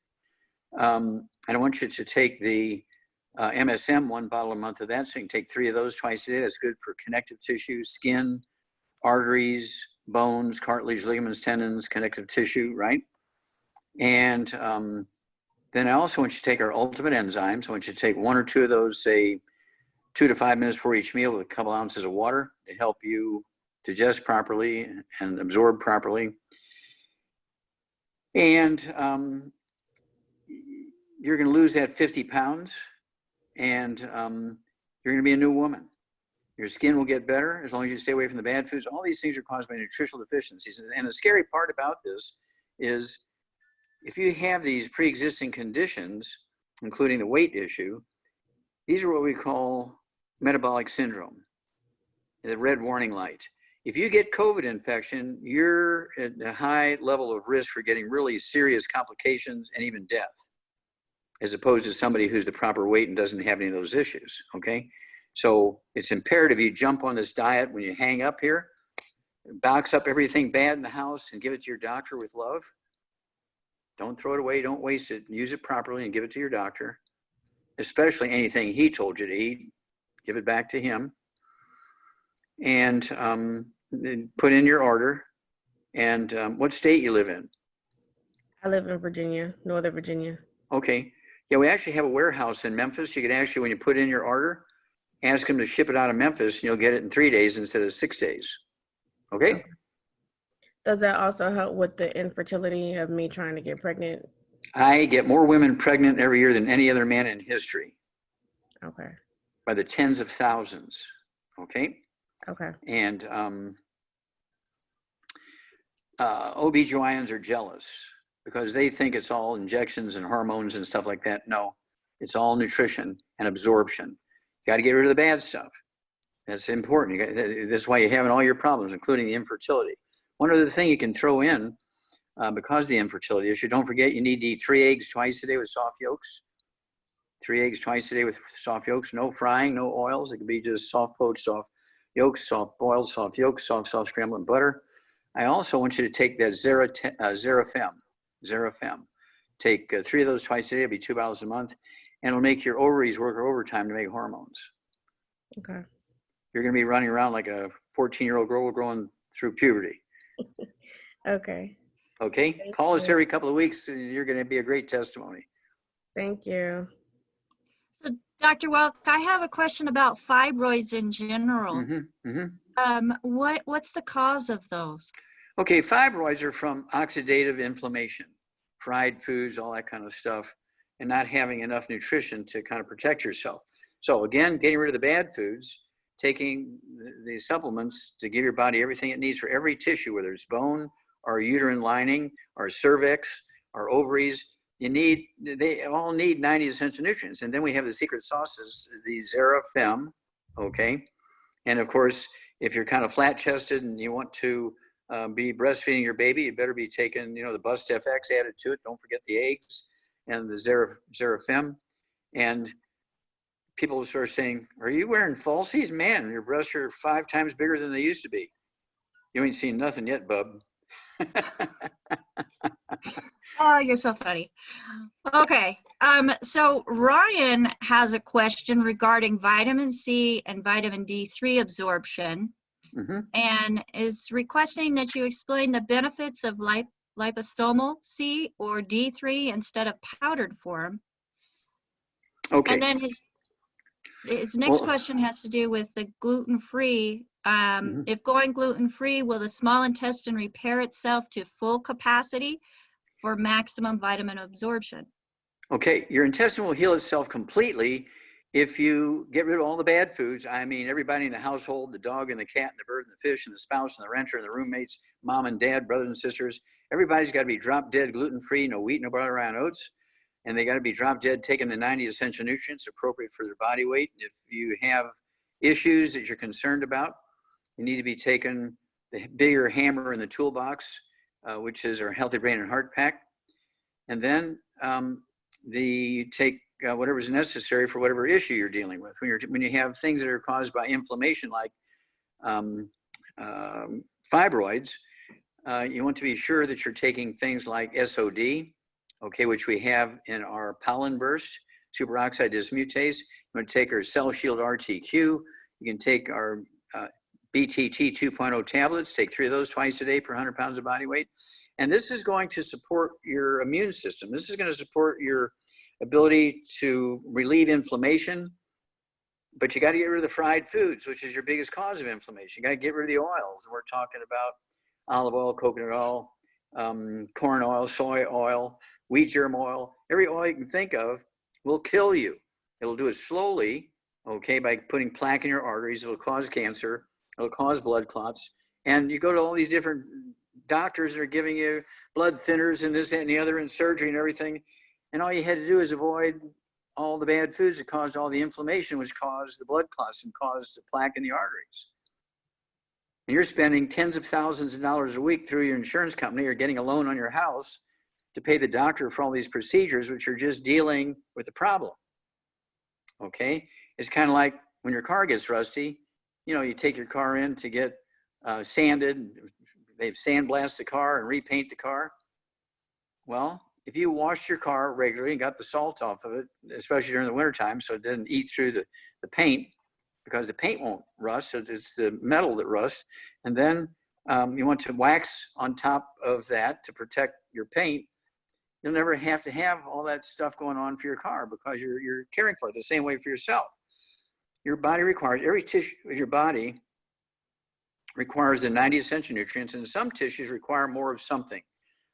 And I want you to take the MSM, 1 bottle a month of that. So you can take 3 of those twice a day. That's good for connective tissue, skin, arteries, bones, cartilage, ligaments, tendons, connective tissue, right? And then I also want you to take our ultimate enzymes. I want you to take 1 or 2 of those, say 2 to 5 minutes before each meal with a couple ounces of water to help you digest properly and absorb properly. And you're going to lose that 50 pounds and you're going to be a new woman. Your skin will get better as long as you stay away from the bad foods. All these things are caused by nutritional deficiencies. And the scary part about this is if you have these pre-existing conditions, including the weight issue, these are what we call metabolic syndrome, the red warning light. If you get COVID infection, you're at a high level of risk for getting really serious complications and even death, as opposed to somebody who's the proper weight and doesn't have any of those issues, okay? So it's imperative you jump on this diet when you hang up here, box up everything bad in the house and give it to your doctor with love. Don't throw it away, don't waste it, use it properly and give it to your doctor, especially anything he told you to eat, give it back to him. And put in your order and what state you live in. I live in Virginia, Northern Virginia. Okay. Yeah, we actually have a warehouse in Memphis. You can actually, when you put in your order, ask them to ship it out of Memphis and you'll get it in 3 days instead of 6 days. Okay? Does that also help with the infertility of me trying to get pregnant? I get more women pregnant every year than any other man in history. Okay. By the tens of thousands. Okay? Okay. And OBGYNs are jealous because they think it's all injections and hormones and stuff like that. No, it's all nutrition and absorption. You got to get rid of the bad stuff. That's important. That's why you're having all your problems, including the infertility. One other thing you can throw in because of the infertility issue, don't forget you need to eat 3 eggs twice a day with soft yolks. 3 eggs twice a day with soft yolks. No frying, no oils. It could be just soft poached, soft yolks, soft boiled, soft yolks, soft scrambled butter. I also want you to take that Xerafem. Take 3 of those twice a day. It'll be 2 bottles a month. And it'll make your ovaries work overtime to make hormones. Okay. You're going to be running around like a 14-year-old girl growing through puberty. Okay. Okay, Thank call us you. every couple of weeks. And you're going to be a great testimony. Thank you. So, Dr. Welk, I have a question about fibroids in general. What's the cause of those? Okay, fibroids are from oxidative inflammation, fried foods, all that kind of stuff, and not having enough nutrition to kind of protect yourself. So again, getting rid of the bad foods, taking the supplements to give your body everything it needs for every tissue, whether it's bone or uterine lining or cervix or ovaries. They all need 90 essential nutrients. And then we have the secret sauces, the Xerafem, okay? And of course, if you're kind of flat chested and you want to be breastfeeding your baby, you better be taking, the Bust FX added to it. Don't forget the eggs and the Xerafem. And people start saying, are you wearing falsies? Man, your breasts are 5 times bigger than they used to be. You ain't seen nothing yet, bub. Oh, you're so funny. Okay, so Ryan has a question regarding vitamin C and vitamin D3 absorption, and is requesting that you explain the benefits of liposomal C or D3 instead of powdered form. Okay. And then his next question has to do with the gluten-free. If going gluten-free, will the small intestine repair itself to full capacity for maximum vitamin absorption? Okay, your intestine will heal itself completely if you get rid of all the bad foods. I mean, everybody in the household, the dog and the cat and the bird and the fish and the spouse and the renter and the roommates, mom and dad, brothers and sisters, everybody's got to be drop dead gluten-free, no wheat, no butter, around oats. And they got to be drop dead taking the 90 essential nutrients appropriate for their body weight. If you have issues that you're concerned about, you need to be taking the bigger hammer in the toolbox, which is our Healthy Brain and Heart Pack. And then take whatever's necessary for whatever issue you're dealing with. When you have things that are caused by inflammation, like fibroids, you want to be sure that you're taking things like SOD, okay, which we have in our pollen burst, superoxide dismutase. You want to take our Cell Shield RTQ. You can take our BTT 2.0 tablets, take 3 of those twice a day per 100 pounds of body weight. And this is going to support your immune system. This is going to support your ability to relieve inflammation, but you got to get rid of the fried foods, which is your biggest cause of inflammation. You got to get rid of the oils. We're talking about olive oil, coconut oil, corn oil, soy oil, wheat germ oil. Every oil you can think of will kill you. It'll do it slowly, okay, by putting plaque in your arteries. It'll cause cancer. It'll cause blood clots. And you go to all these different doctors that are giving you blood thinners and this, that, and the other, and surgery and everything. And all you had to do is avoid all the bad foods that caused all the inflammation, which caused the blood clots and caused the plaque in the arteries. And you're spending tens of thousands of dollars a week through your insurance company or getting a loan on your house to pay the doctor for all these procedures, which are just dealing with the problem. Okay? It's kind of like when your car gets rusty, you take your car in to get sanded. They sandblast the car and repaint the car. Well, if you washed your car regularly and got the salt off of it, especially during the wintertime, so it didn't eat through the paint, because the paint won't rust, so it's the metal that rusts. And then you want to wax on top of that to protect your paint. You'll never have to have all that stuff going on for your car because you're caring for it the same way for yourself. Your body requires, every tissue of your body requires the 90 essential nutrients, and some tissues require more of something.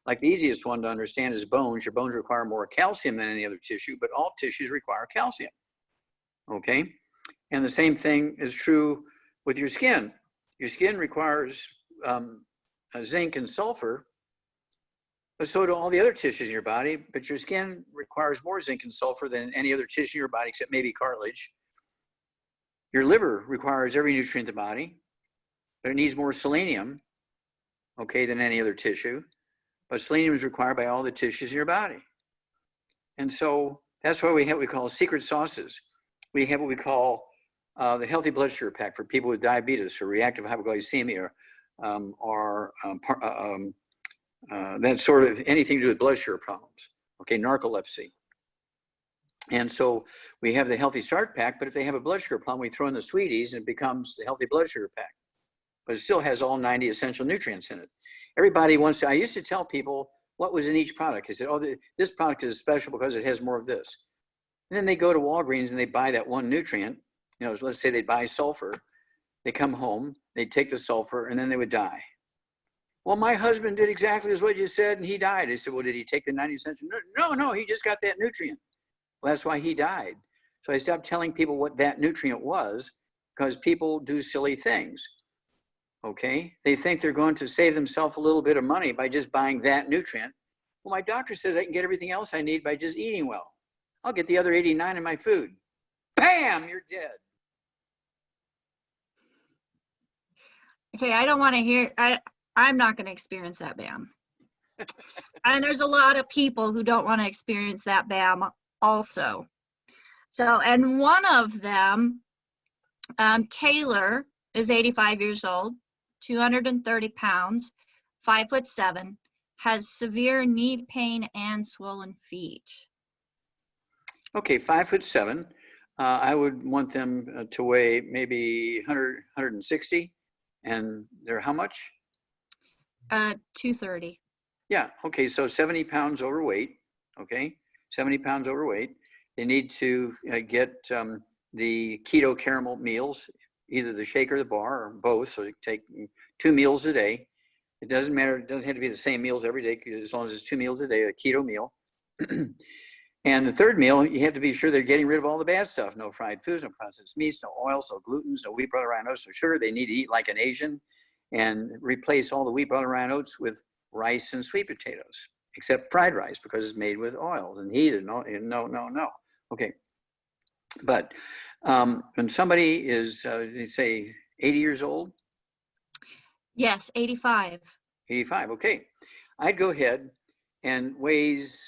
Like the easiest one to understand is bones. Your bones require more calcium than any other tissue, but all tissues require calcium, okay? And the same thing is true with your skin. Your skin requires zinc and sulfur, but so do all the other tissues in your body, but your skin requires more zinc and sulfur than any other tissue in your body, except maybe cartilage. Your liver requires every nutrient in the body, but it needs more selenium, okay, than any other tissue. But selenium is required by all the tissues in your body. And so that's why we have what we call secret sauces. We have what we call the Healthy Blood Sugar Pack for people with diabetes or reactive hypoglycemia or that sort of anything to do with blood sugar problems, okay, narcolepsy. And so we have the Healthy Start Pack, but if they have a blood sugar problem, we throw in the sweeties and it becomes the Healthy Blood Sugar Pack. but it still has all 90 essential nutrients in it. Everybody wants to, I used to tell people what was in each product. I said, oh, this product is special because it has more of this. And then they go to Walgreens and they buy that one nutrient. You know, let's say they buy sulfur. They come home, they take the sulfur, and then they would die. Well, my husband did exactly as what you said, and he died. I said, well, did he take the 90 essential? No, he just got that nutrient. Well, that's why he died. So I stopped telling people what that nutrient was, because people do silly things. Okay, they think they're going to save themselves a little bit of money by just buying that nutrient. Well, my doctor says I can get everything else I need by just eating well. I'll get the other 89 in my food. Bam, you're dead. Okay, I don't want to hear, I'm not going to experience that BAM. And there's a lot of people who don't want to experience that BAM also. So, and one of them, Taylor, is 85 years old, 230 pounds, 5'7", has severe knee pain and swollen feet. Okay, 5'7". I would want them to weigh maybe 100, 160. And they're how much? 230. Yeah, okay, so 70 pounds overweight, okay? 70 pounds overweight. They need to get the keto caramel meals, either the shake or the bar or both. So they take 2 meals a day. It doesn't matter, it doesn't have to be the same meals every day, as long as it's 2 meals a day, a keto meal. And the third meal, you have to be sure they're getting rid of all the bad stuff. No fried foods, no processed meats, no oils, no glutens, no wheat, butter, rye, and oats, no sugar. They need to eat like an Asian and replace all the wheat, butter, rye, and oats with rice and sweet potatoes, except fried rice because it's made with oils and heated. No. Okay. But when somebody is, they say 80 years old? Yes, 85. 85, okay. I'd go ahead and weighs,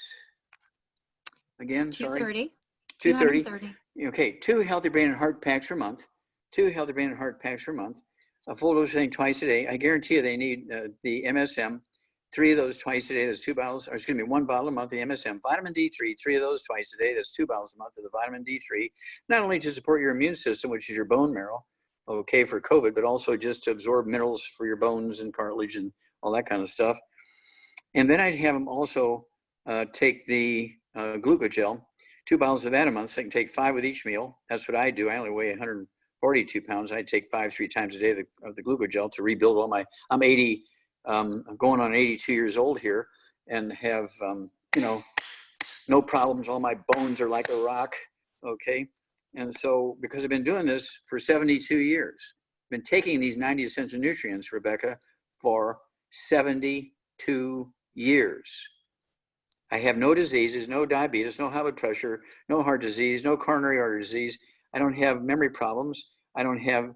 again, sorry. 230. 230. Okay, 2 healthy brain and heart packs per month. 2 healthy brain and heart packs per month. A full dose thing twice a day. I guarantee you they need the MSM. 3 of those twice a day. That's 2 bottles, or excuse me, 1 bottle a month of the MSM. Vitamin D3, 3 of those twice a day. That's 2 bottles a month of the vitamin D3. Not only to support your immune system, which is your bone marrow, okay, for COVID, but also just to absorb minerals for your bones and cartilage and all that kind of stuff. And then I'd have them also take the glucogel, 2 bottles of that a month, so I can take 5 with each meal. That's what I do. I only weigh 142 pounds. I take 5 3 times a day of the glucogel to rebuild all my, I'm 80, I'm going on 82 years old here and have, you know, no problems. All my bones are like a rock, okay? And so, because I've been doing this for 72 years, I've been taking these 90 essential nutrients, Rebecca, for 72 years. I have no diseases, no diabetes, no high blood pressure, no heart disease, no coronary artery disease. I don't have memory problems. I don't have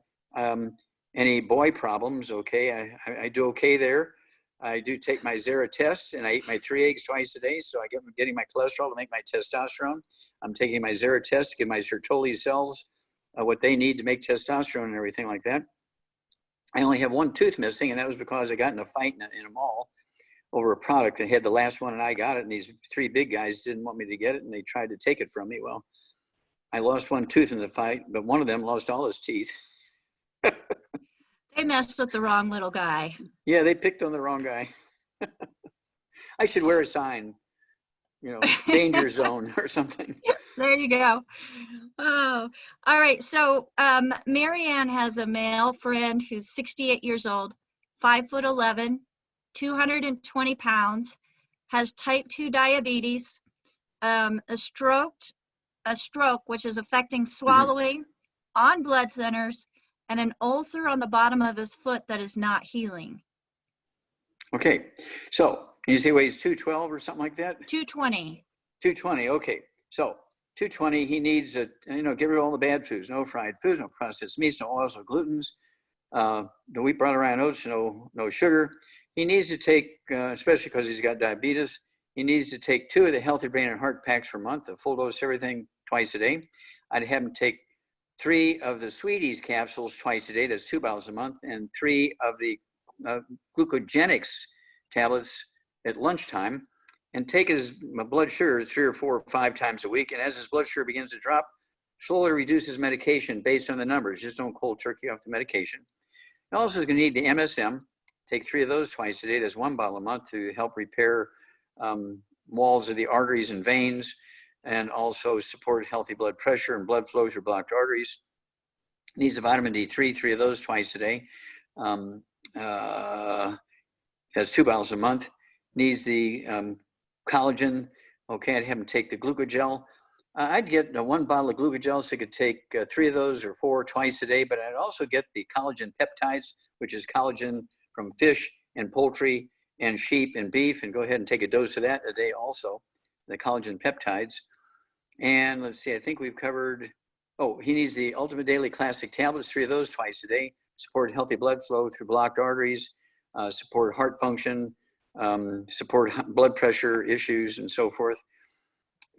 any boy problems, okay? I do okay there. I do take my Zera test, and I eat my 3 eggs twice a day, so I get getting my cholesterol to make my testosterone. I'm taking my Zera test to give my Sertoli cells what they need to make testosterone and everything like that. I only have 1 tooth missing, and that was because I got in a fight in a mall over a product and had the last one, and I got it, and these 3 big guys didn't want me to get it, and they tried to take it from me. Well, I lost 1 tooth in the fight, but one of them lost all his teeth. They messed with the wrong little guy. Yeah, they picked on the wrong guy. I should wear a sign, you know, danger zone or something. There you go. Oh, all right. So Marianne has a male friend who's 68 years old, 5'11", 220 pounds, has type 2 diabetes, a stroke, which is affecting swallowing, on blood thinners, and an ulcer on the bottom of his foot that is not healing. Okay, so you say weighs 212 or something like that? 220. 220, okay. So 220, he needs get rid of all the bad foods, no fried foods, no processed meats, no oils, no glutens, no wheat, brown, rye, and oats, no sugar. He needs to take, especially because he's got diabetes, he needs to take 2 of the Healthy Brain and Heart packs per month, a full dose everything twice a day. I'd have him take 3 of the Sweeties capsules twice a day, that's 2 bottles a month, and 3 of the glucogenics tablets at lunchtime, and take his blood sugar 3 or 4 or 5 times a week. And as his blood sugar begins to drop, slowly reduce his medication based on the numbers. Just don't cold turkey off the medication. Also is going to need the MSM. Take 3 of those twice a day. That's 1 bottle a month to help repair walls of the arteries and veins, and also support healthy blood pressure and blood flow through blocked arteries. Needs a vitamin D3, 3 of those twice a day. Has 2 bottles a month. Needs the collagen. Okay, I'd have him take the glucogel. I'd get 1 bottle of glucogel, so he could take 3 of those or 4 twice a day, but I'd also get the collagen peptides, which is collagen from fish and poultry and sheep and beef, and go ahead and take a dose of that a day also, the collagen peptides. And let's see, I think we've covered, oh, he needs the Ultimate Daily Classic tablets, 3 of those twice a day, support healthy blood flow through blocked arteries, support heart function, support blood pressure issues and so forth.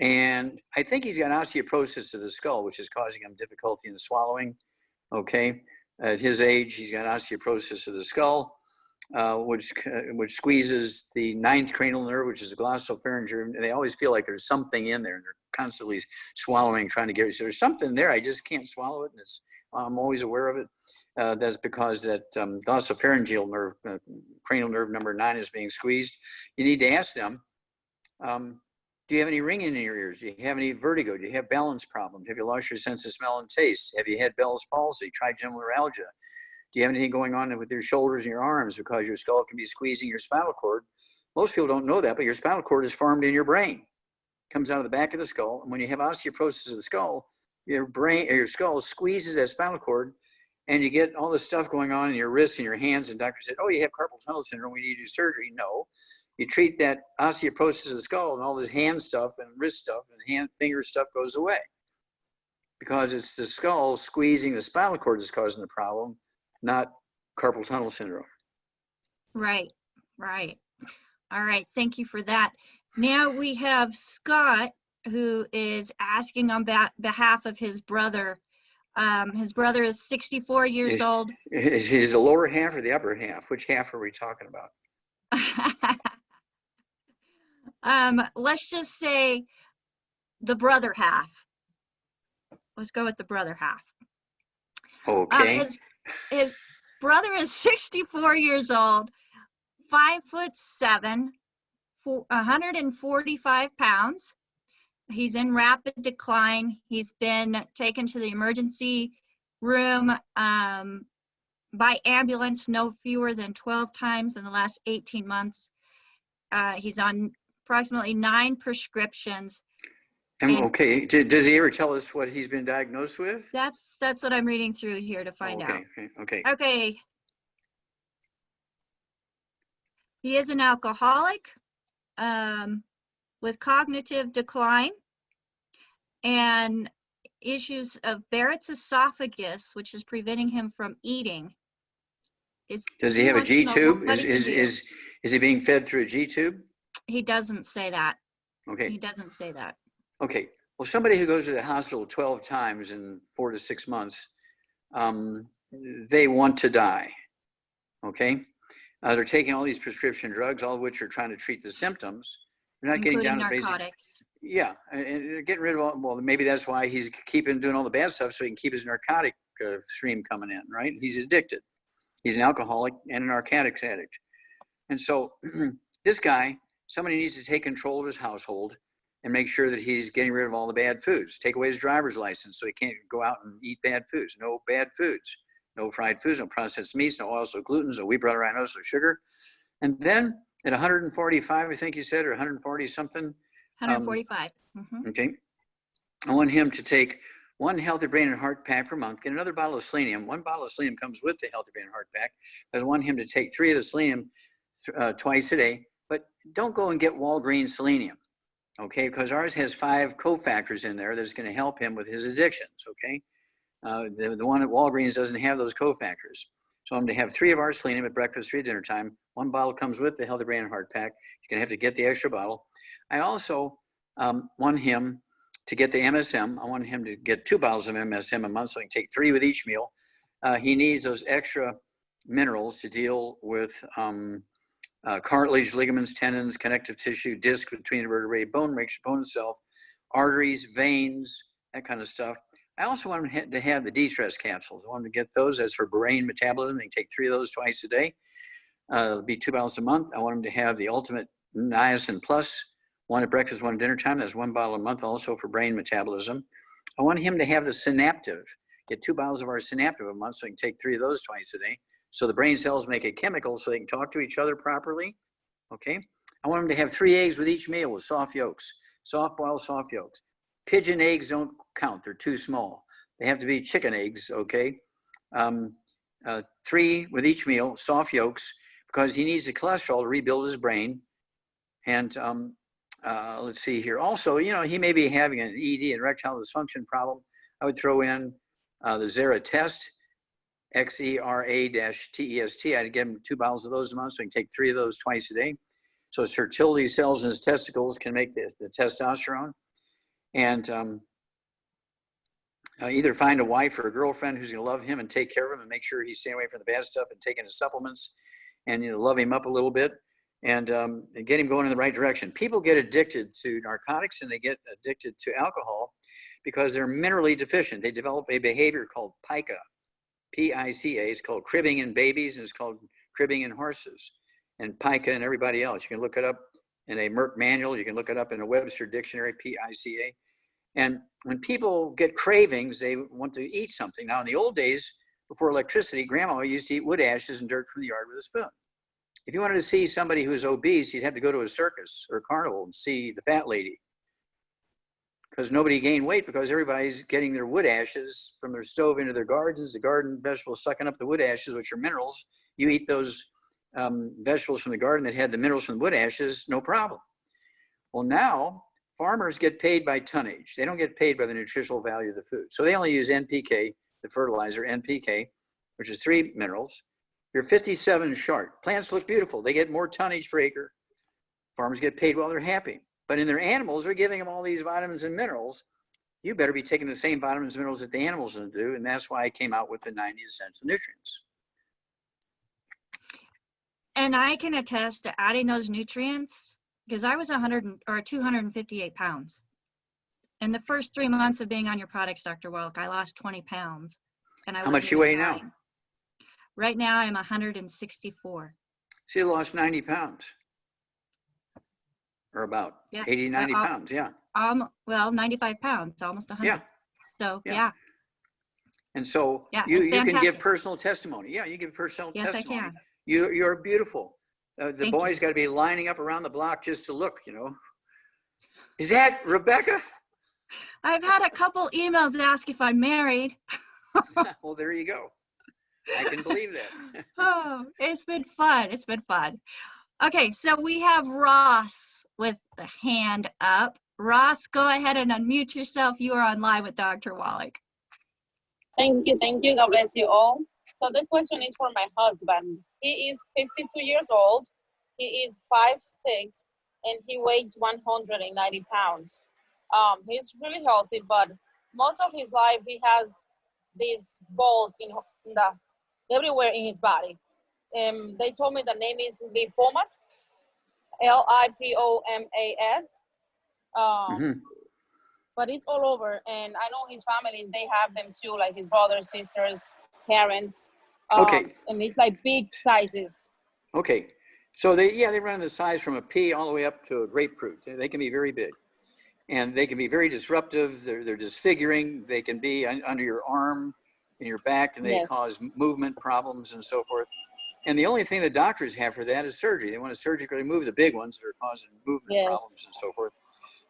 And I think he's got osteoporosis of the skull, which is causing him difficulty in swallowing. Okay, at his age, he's got osteoporosis of the skull, which squeezes the 9th cranial nerve, which is the glossopharyngeal. They always feel like there's something in there, and they're constantly swallowing, trying to get it. So there's something there. I just can't swallow it, and I'm always aware of it. That's because that glossopharyngeal nerve, cranial nerve number 9, is being squeezed. You need to ask them, do you have any ringing in your ears? Do you have any vertigo? Do you have balance problems? Have you lost your sense of smell and taste? Have you had Bell's palsy, trigeminal neuralgia? Do you have anything going on with your shoulders and your arms, because your skull can be squeezing your spinal cord? Most people don't know that, but your spinal cord is formed in your brain. It comes out of the back of the skull. And when you have osteoporosis of the skull, your brain or your skull squeezes that spinal cord, and you get all this stuff going on in your wrists and your hands. And doctor said, oh, you have carpal tunnel syndrome, we need to do surgery. No. You treat that osteoporosis of the skull, and all this hand stuff and wrist stuff and finger stuff goes away, because it's the skull squeezing the spinal cord that's causing the problem, not carpal tunnel syndrome. Right, right. All right, thank you for that. Now we have Scott, who is asking on behalf of his brother. His brother is 64 years old. Is the lower half or the upper half? Which half are we talking about? Let's just say the brother half. Let's go with the brother half. Okay. His brother is 64 years old, 5'7", 145 pounds. He's in rapid decline. He's been taken to the emergency room by ambulance no fewer than 12 times in the last 18 months. He's on approximately 9 prescriptions. And okay, does he ever tell us what he's been diagnosed with? That's what I'm reading through here to find out. Okay. He is an alcoholic with cognitive decline and issues of Barrett's esophagus, which is preventing him from eating. Does he have a G tube? Is he being fed through a G tube? He doesn't say that. Okay. He doesn't say that. Okay. Well, somebody who goes to the hospital 12 times in 4 to 6 months, they want to die. Okay. They're taking all these prescription drugs, all of which are trying to treat the symptoms. They're not including getting down to narcotics. Yeah, and they're getting rid of all. Well, maybe that's why he's doing all the bad stuff, so he can keep his narcotic stream coming in. Right? He's addicted. He's an alcoholic and a narcotics addict. And so this guy, somebody needs to take control of his household and make sure that he's getting rid of all the bad foods. Take away his driver's license so he can't go out and eat bad foods. No bad foods. No fried foods, no processed meats, no oils, no glutens, no wheat, butter, rhinos, no sugar. And then at 145, I think you said, or 140 something. 145. Okay. I want him to take 1 healthy brain and heart pack per month, get another bottle of selenium. 1 bottle of selenium comes with the healthy brain and heart pack. I want him to take 3 of the selenium twice a day, but don't go and get Walgreens selenium. Okay, because ours has 5 cofactors in there that's going to help him with his addictions. Okay. The one at Walgreens doesn't have those cofactors. So I'm going to have 3 of our selenium at breakfast, 3 at dinner time. 1 bottle comes with the Healthy Brain and Heart Pack. You're going to have to get the extra bottle. I also want him to get the MSM. I want him to get 2 bottles of MSM a month so he can take 3 with each meal. He needs those extra minerals to deal with cartilage, ligaments, tendons, connective tissue, disc between the vertebrae, bone itself, arteries, veins, that kind of stuff. I also want him to have the de-stress capsules. I want him to get those. As for brain metabolism, they take 3 of those twice a day. It'll be 2 bottles a month. I want him to have the ultimate niacin plus, 1 at breakfast, 1 at dinner time. That's 1 bottle a month also for brain metabolism. I want him to have the synaptive. Get 2 bottles of our synaptive a month so he can take 3 of those twice a day. So the brain cells make a chemical so they can talk to each other properly. Okay. I want him to have 3 eggs with each meal with soft yolks, soft boiled soft yolks. Pigeon eggs don't count. They're too small. They have to be chicken eggs. Okay. 3 with each meal, soft yolks, because he needs the cholesterol to rebuild his brain. And let's see here. Also, you know, he may be having an ED, an erectile dysfunction problem. I would throw in the Xera test, XERA-TEST. I'd give him 2 bottles of those a month, so he can take 3 of those twice a day. So his fertility cells in his testicles can make the testosterone. And either find a wife or a girlfriend who's going to love him and take care of him and make sure he's staying away from the bad stuff and taking his supplements, and, you know, love him up a little bit, and get him going in the right direction. People get addicted to narcotics and they get addicted to alcohol because they're minerally deficient. They develop a behavior called pica, P-I-C-A. It's called cribbing in babies, and it's called cribbing in horses, and pica and everybody else. You can look it up in a Merck manual. You can look it up in a Webster dictionary, P-I-C-A. And when people get cravings, they want to eat something. Now, in the old days, before electricity, grandma used to eat wood ashes and dirt from the yard with a spoon. If you wanted to see somebody who's obese, you'd have to go to a circus or a carnival and see the fat lady, because nobody gained weight because everybody's getting their wood ashes from their stove into their gardens. The garden vegetables sucking up the wood ashes, which are minerals. You eat those vegetables from the garden that had the minerals from the wood ashes, no problem. Well, now farmers get paid by tonnage. They don't get paid by the nutritional value of the food. So they only use NPK, the fertilizer, NPK, which is 3 minerals. You're 57 short. Plants look beautiful. They get more tonnage per acre. Farmers get paid while they're happy. But in their animals, they're giving them all these vitamins and minerals. You better be taking the same vitamins and minerals that the animals do. And that's why I came out with the 90 essential nutrients. And I can attest to adding those nutrients, because I was 258 pounds. In the first 3 months of being on your products, Dr. Wallach, I lost 20 pounds. And How much you weigh now? Right now, I'm 164. So you lost 90 pounds. Or about 80, 90 pounds, yeah. Well, 95 pounds, almost 100. Yeah. So, yeah. And so you can give personal testimony. Yeah, you give personal testimony. Yes, I can. You're beautiful. The Thank boys got to be lining up around the block just to look, you know. Is that Rebecca? I've had a couple emails ask if I'm married. Well, there you go. I can believe that. Oh, it's been fun. It's been fun. Okay, so we have Ross with the hand up. Ross, go ahead and unmute yourself. You are on live with Dr. Wallach. Thank you. God bless you all. So this question is for my husband. He is 52 years old. He is 5'6", and he weighs 190 pounds. He's really healthy, but most of his life he has these balls everywhere in his body. They told me the name is lipomas, L-I-P-O-M-A-S. But it's all over, and I know his family, they have them too, like his brothers, sisters, parents. Okay. And it's like big sizes. Okay. So they run the size from a pea all the way up to a grapefruit. They can be very big. And they can be very disruptive. They're disfiguring. They can be under your arm, in your back, and they cause movement problems and so forth. And the only thing the doctors have for that is surgery. They want to surgically remove the big ones that are causing movement problems and so forth.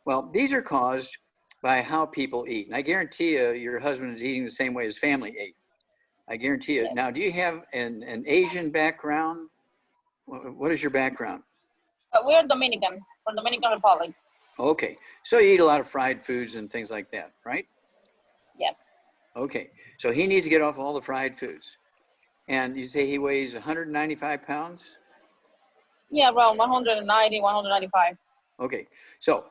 Well, these are caused by how people eat. And I guarantee you, your husband is eating the same way his family ate. I guarantee you. Now, do you have an Asian background? What is your background? We're Dominican, from Dominican Republic. Okay. So you eat a lot of fried foods and things like that, right? Yes. Okay. So he needs to get off all the fried foods. And you say he weighs 195 pounds? Yeah, around 190, 195. Okay. So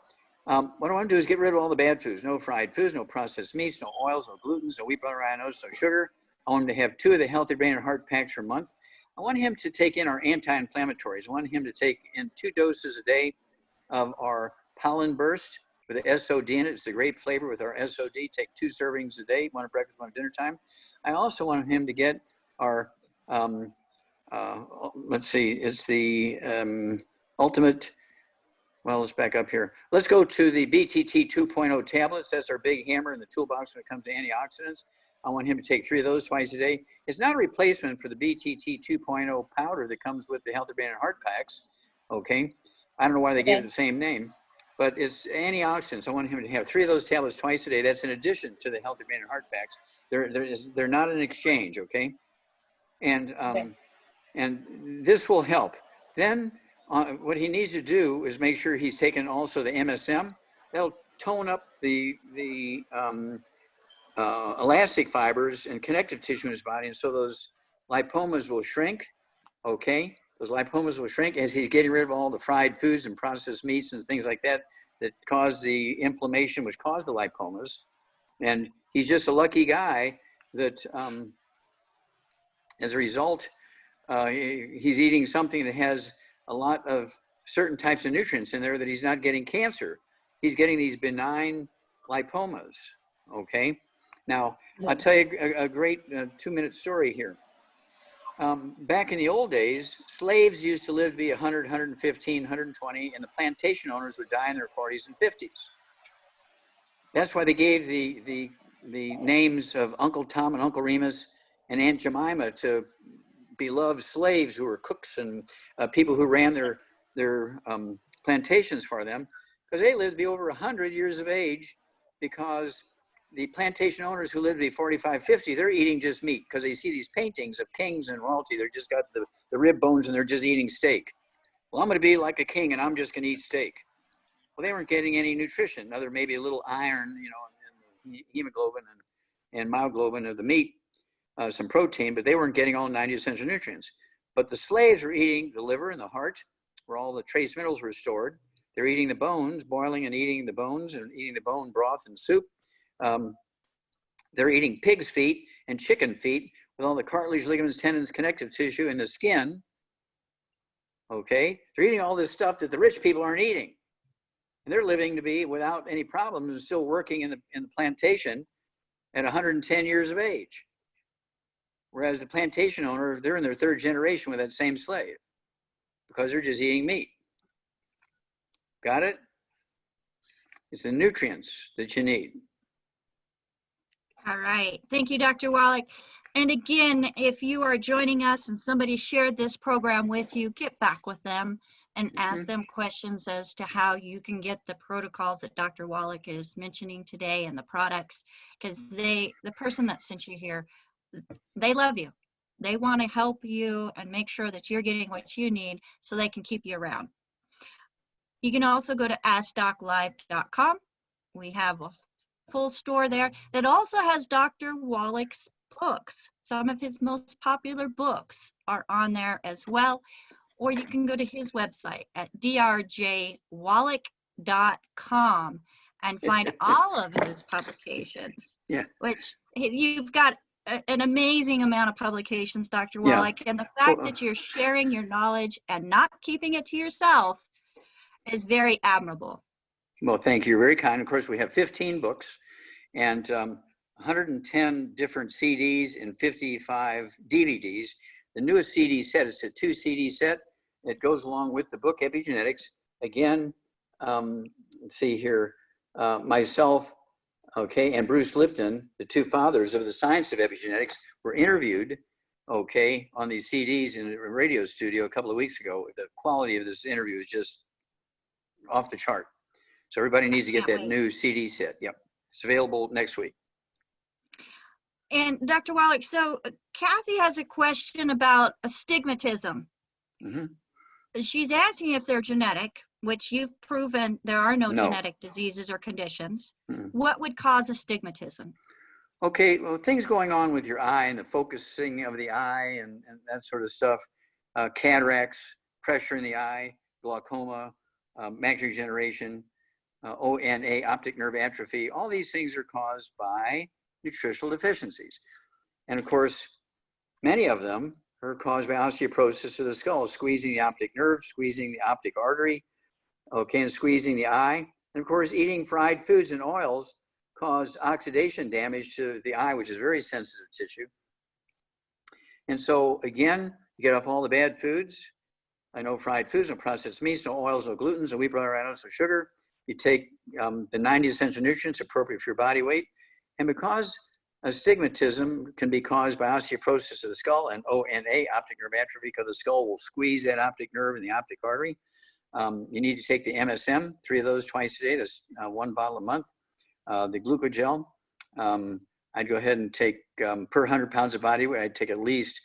what I want to do is get rid of all the bad foods. No fried foods, no processed meats, no oils, no glutens, no wheat, butter, iodine, no sugar. I want him to have 2 of the Healthy Brain and Heart packs per month. I want him to take in our anti-inflammatories. I want him to take in 2 doses a day of our pollen burst, with the SOD in it. It's a great flavor with our SOD. Take 2 servings a day, one at breakfast, one at dinner time. I also want him to get our, let's see, it's the ultimate, well, let's back up here. Let's go to the BTT 2.0 tablets. That's our big hammer in the toolbox when it comes to antioxidants. I want him to take 3 of those twice a day. It's not a replacement for the BTT 2.0 powder that comes with the Healthy Brain and Heart packs, okay? I don't know why they gave it the same name, but it's antioxidants. I want him to have 3 of those tablets twice a day. That's in addition to the Healthy Brain and Heart packs. They're not an exchange, okay? And, and this will help. Then what he needs to do is make sure he's taking also the MSM. That'll tone up the elastic fibers and connective tissue in his body, and so those lipomas will shrink, okay? Those lipomas will shrink as he's getting rid of all the fried foods and processed meats and things like that that cause the inflammation, which cause the lipomas. And he's just a lucky guy that, as a result, he's eating something that has a lot of certain types of nutrients in there that he's not getting cancer. He's getting these benign lipomas, okay? Now, I'll tell you a great 2-minute story here. Back in the old days, slaves used to live to be 100, 115, 120, and the plantation owners would die in their 40s and 50s. That's why they gave the names of Uncle Tom and Uncle Remus and Aunt Jemima to beloved slaves who were cooks and people who ran their plantations for them, because they lived to be over 100 years of age, because the plantation owners who live to be 45, 50, they're eating just meat because they see these paintings of kings and royalty. They're just got the rib bones and they're just eating steak. Well, I'm going to be like a king and I'm just going to eat steak. Well, they weren't getting any nutrition, other maybe a little iron, you know, and hemoglobin and myoglobin of the meat, some protein, but they weren't getting all 90 essential nutrients. But the slaves were eating the liver and the heart, where all the trace minerals were stored. They're eating the bones, boiling and eating the bones and eating the bone broth and soup. They're eating pig's feet and chicken feet with all the cartilage, ligaments, tendons, connective tissue, and the skin. Okay, they're eating all this stuff that the rich people aren't eating, and they're living to be without any problems and still working in the plantation at 110 years of age. Whereas the plantation owner, they're in their 3rd generation with that same slave because they're just eating meat. Got it? It's the nutrients that you need. All right. Thank you, Dr. Wallach. And again, if you are joining us and somebody shared this program with you, get back with them and ask them questions as to how you can get the protocols that Dr. Wallach is mentioning today and the products, because the person that sent you here, they love you. They want to help you and make sure that you're getting what you need so they can keep you around. You can also go to AskDocLive.com. We have a full store there that also has Dr. Wallach's books. Some of his most popular books are on there as well. Or you can go to his website at drjwallach.com and find all of his publications. Yeah. Which you've got an amazing amount of publications, Dr. Wallach. Yeah. And the fact that you're sharing your knowledge and not keeping it to yourself is very admirable. Well, thank you. You're very kind. Of course, we have 15 books and 110 different CDs and 55 DVDs. The newest CD set, it's a 2 CD set. It goes along with the book Epigenetics. Again, let's see here, myself, okay, and Bruce Lipton, the 2 fathers of the science of epigenetics, were interviewed, okay, on these CDs in a radio studio a couple of weeks ago. The quality of this interview is just off the chart. So everybody needs to get that new CD set. Yep, it's available next week. And Dr. Wallach, so Kathy has a question about astigmatism. She's asking if they're genetic, which you've proven there are no genetic diseases or conditions. What would cause astigmatism? Okay, well, things going on with your eye and the focusing of the eye and that sort of stuff, cataracts, pressure in the eye, glaucoma, macular degeneration, ONA, optic nerve atrophy, all these things are caused by nutritional deficiencies. And of course, many of them are caused by osteoporosis of the skull, squeezing the optic nerve, squeezing the optic artery, okay, and squeezing the eye. And of course, eating fried foods and oils cause oxidation damage to the eye, which is very sensitive tissue. And so again, you get off all the bad foods. I know fried foods, no processed meats, no oils, no glutens, no wheat, butter, no sugar. You take the 90 essential nutrients appropriate for your body weight. And because astigmatism can be caused by osteoporosis of the skull and ONA, optic nerve atrophy, because the skull will squeeze that optic nerve and the optic artery. You need to take the MSM, 3 of those twice a day. That's 1 bottle a month. The glucogel, I'd go ahead and take per 100 pounds of body weight, I'd take at least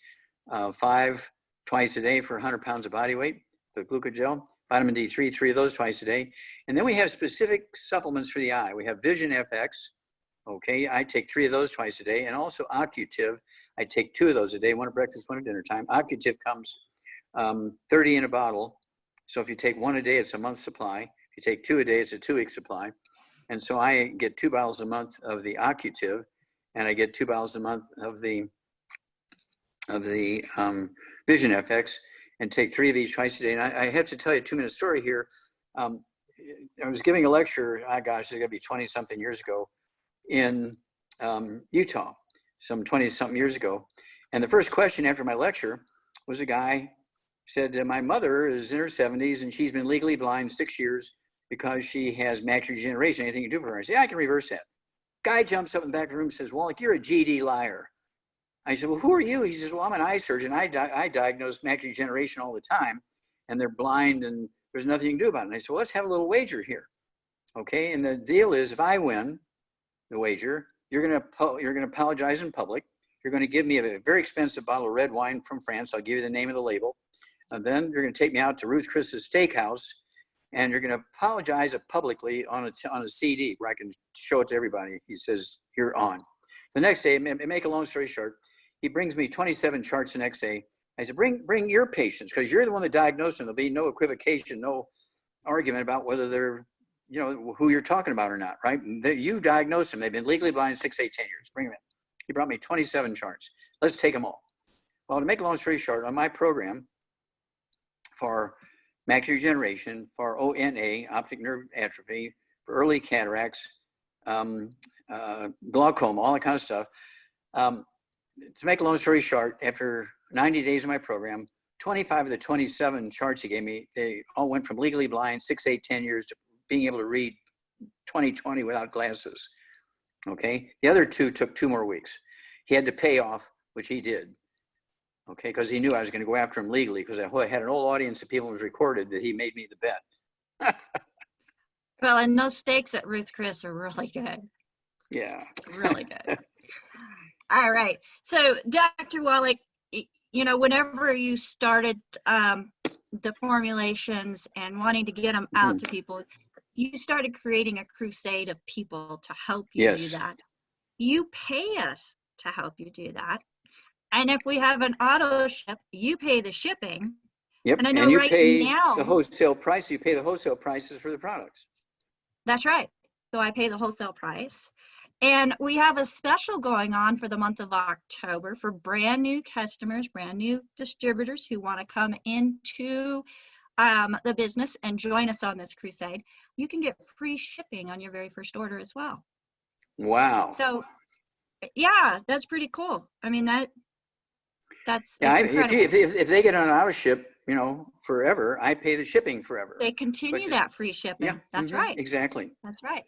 5 twice a day for 100 pounds of body weight, the glucogel. Vitamin D3, 3 of those twice a day. And then we have specific supplements for the eye. We have Vision FX. Okay, I take 3 of those twice a day, and also Ocutive. I take 2 of those a day, one at breakfast, one at dinner time. Ocutive comes 30 in a bottle. So if you take 1 a day, it's a month's supply. If you take 2 a day, it's a 2-week supply. And so I get 2 bottles a month of the Ocutive, and I get 2 bottles a month of the Vision FX, and take 3 of each twice a day. And I have to tell you a 2-minute story here. I was giving a lecture, gosh, it's gonna be 20-something years ago, in Utah, some 20-something years ago. And the first question after my lecture was a guy said, my mother is in her 70s and she's been legally blind 6 years because she has macular degeneration. Anything you do for her? I said, yeah, I can reverse that. Guy jumps up in the back of the room and says, Wallach, you're a GD liar. I said, well, who are you? He says, well, I'm an eye surgeon. I diagnose macular degeneration all the time, and they're blind and there's nothing you can do about it. And I said, well, let's have a little wager here. Okay, and the deal is if I win the wager, you're gonna apologize in public. You're gonna give me a very expensive bottle of red wine from France. I'll give you the name of the label. And then you're gonna take me out to Ruth Chris's Steakhouse, and you're gonna apologize publicly on a CD where I can show it to everybody. He says, you're on. The next day, make a long story short, he brings me 27 charts the next day. I said, bring your patients, because you're the one that diagnosed them. There'll be no equivocation, no argument about whether they're, you know, who you're talking about or not, right? You diagnosed them. They've been legally blind 6, 8, 10 years. Bring them in. He brought me 27 charts. Let's take them all. Well, to make a long story short, on my program for macular degeneration, for ONA, optic nerve atrophy, for early cataracts, glaucoma, all that kind of stuff. To make a long story short, after 90 days of my program, 25 of the 27 charts he gave me, they all went from legally blind 6, 8, 10 years to being able to read 20/20 without glasses. Okay, the other 2 took 2 more weeks. He had to pay off, which he did. Okay, because he knew I was going to go after him legally, because I had an old audience of people who was recorded that he made me the bet. Well, and those steaks at Ruth Chris are really good. Yeah. Really good. All right. So, Dr. Wallach, you know, whenever you started the formulations and wanting to get them out to people, you started creating a crusade of people to help you do that. You pay us to help you do that. And if we have an auto ship, you pay the shipping. Yep. And I know and you right pay now the wholesale price. You pay the wholesale prices for the products. That's right. So I pay the wholesale price. And we have a special going on for the month of October for brand new customers, brand new distributors who want to come into the business and join us on this crusade. You can get free shipping on your very first order as well. Wow. So, yeah, that's pretty cool. I mean, that's incredible. If they get on auto ship, you know, forever, I pay the shipping forever. They continue that free shipping. Yeah, that's right. Exactly. That's right.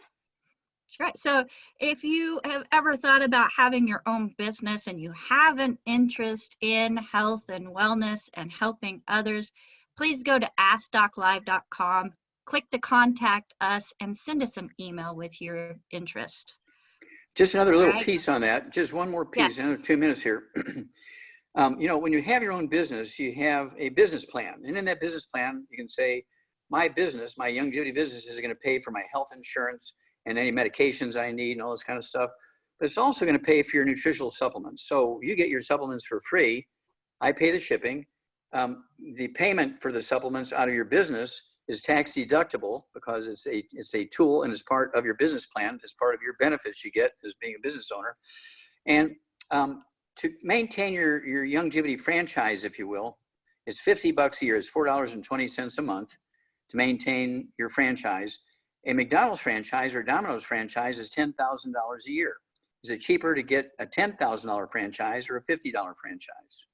That's right. So if you have ever thought about having your own business and you have an interest in health and wellness and helping others, please go to askdoclive.com, click the contact us, and send us an email with your interest. Just another little piece on that. Just one more piece. Yes. Another 2 minutes here. You know, when you have your own business, you have a business plan. And in that business plan, you can say, my business, my Young Judy business is going to pay for my health insurance and any medications I need and all this kind of stuff. But it's also going to pay for your nutritional supplements. So you get your supplements for free. I pay the shipping. The payment for the supplements out of your business is tax deductible because it's a tool and it's part of your business plan. It's part of your benefits you get as being a business owner. And to maintain your Youngevity franchise, if you will, it's $50 a year. It's $4.20 a month to maintain your franchise. a McDonald's franchise or Domino's franchise is $10,000 a year. Is it cheaper to get a $10,000 franchise or a $50 franchise?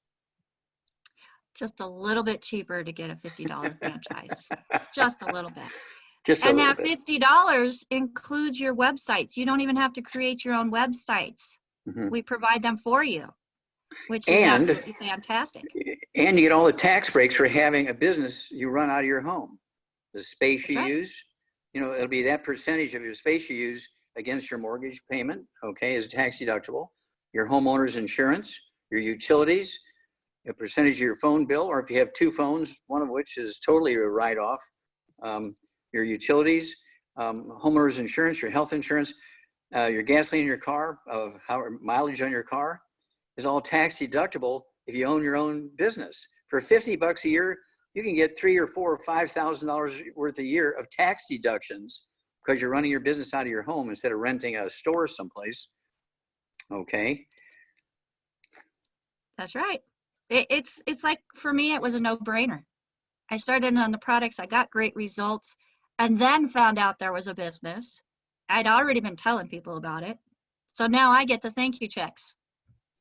Just a little bit cheaper to get a $50 franchise. Just a little bit. Just a And little that bit. $50 includes your websites. You don't even have to create your own websites. Mhm. We provide them for you, which is And- absolutely fantastic. And you get all the tax breaks for having a business you run out of your home. The space That's you right. use, you know, it'll be that percentage of your space you use against your mortgage payment, okay, is tax deductible. Your homeowner's insurance, your utilities, a percentage of your phone bill, or if you have two phones, one of which is totally a write-off, your utilities, homeowner's insurance, your health insurance, your gasoline in your car, mileage on your car is all tax deductible if you own your own business. For $50 a year, you can get $3,000 or $4,000 or $5,000 worth a year of tax deductions because you're running your business out of your home instead of renting a store someplace. Okay. That's right. It's like, for me, it was a no-brainer. I started on the products, I got great results, and then found out there was a business. I'd already been telling people about it. So now I get the thank you checks.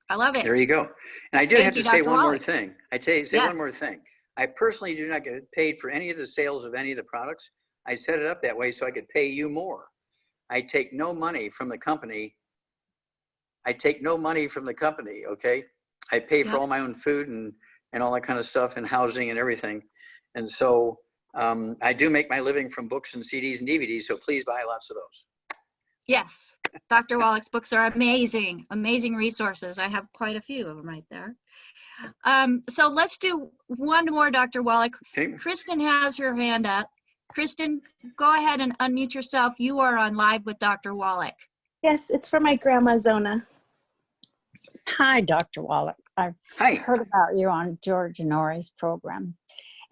I love it. There you go. And I do Thank have to you, say Dr. one more Wallach. thing. Say Yes. one more thing. I personally do not get paid for any of the sales of any of the products. I set it up that way so I could pay you more. I take no money from the company. Okay? I pay for Yep. all my own food and all that kind of stuff and housing and everything. And so I do make my living from books and CDs and DVDs, so please buy lots of those. Yes. Dr. Wallach's books are amazing, amazing resources. I have quite a few of them right there. So let's do one more, Dr. Wallach. Okay. Kristen has her hand up. Kristen, go ahead and unmute yourself. You are on live with Dr. Wallach. Yes, it's for my grandma Zona. Hi, Dr. Wallach. I've Hi. heard about you on George Norrie's program,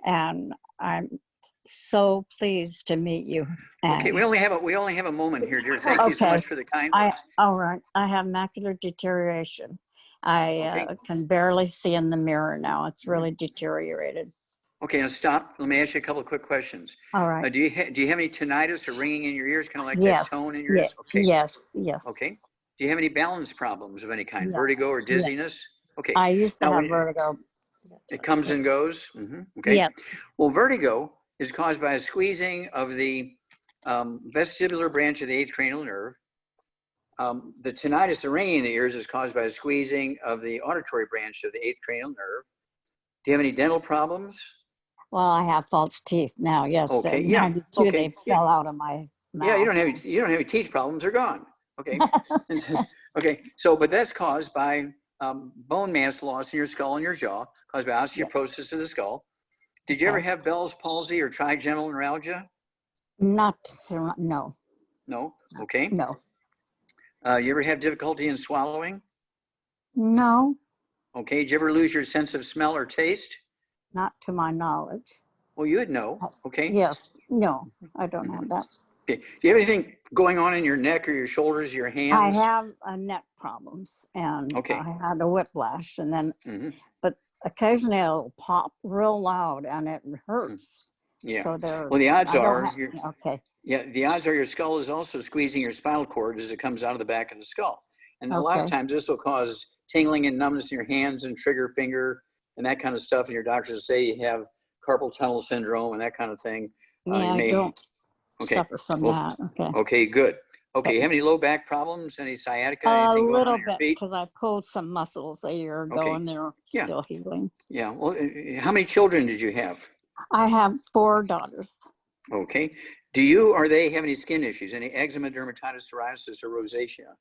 and I'm so pleased to meet you. Okay, And we only have a moment here, dear. Thank you so Okay. much for the kind all words. right. I have macular deterioration. I Okay. can barely see in the mirror now. It's really deteriorated. Okay, now stop. Let me ask you a couple of quick questions. All right. Do you have any tinnitus or ringing in your ears, kind of like Yes. that tone in your ears? Okay. Yes. Okay. Do you have any balance problems of any kind, Yes, vertigo or yes. dizziness? Okay. I used to Now, have when- vertigo. It comes and goes. Okay. Yes. Well, vertigo is caused by a squeezing of the vestibular branch of the 8th cranial nerve. The tinnitus, the ringing in the ears, is caused by a squeezing of the auditory branch of the 8th cranial nerve. Do you have any dental problems? Well, I have false teeth now. Yes. Okay, in yeah, 92, okay, they yeah. fell out of my mouth. Yeah, you don't have any teeth problems. They're gone. Okay. Okay. So, but that's caused by bone mass loss in your skull and your jaw, caused by osteoporosis of the skull. Did you ever Okay. have Bell's palsy or trigeminal neuralgia? No. No. Okay. No. You ever have difficulty in swallowing? No, Okay. Did you ever lose your sense of smell or taste? not to my knowledge. Well, you would know. Okay. Yes. No, I don't have that. Okay. Do you have anything going on in your neck or your shoulders, your hands? I have neck problems, and Okay. I had a whiplash, and then, Mhm. but occasionally it'll pop real loud, and it hurts. Yeah. So there. Well, the odds I don't are, have- okay. yeah, the odds are your skull is also squeezing your spinal cord as it comes out of the back of the skull. And a lot of Okay. times this will cause tingling and numbness in your hands and trigger finger and that kind of stuff. And your doctors will say you have carpal tunnel syndrome and that kind of thing. Yeah, I don't Okay. suffer from Well, that. Okay. Okay, good. Okay, you have any low back problems? Any sciatica? A Anything going on little in your bit, feet? because I pulled some muscles a year ago, Okay. and they're Yeah. still healing. Yeah. Well, how many children did you have? I have 4 daughters. Okay. Do you or they have any skin issues? Any eczema, dermatitis, psoriasis, or rosacea?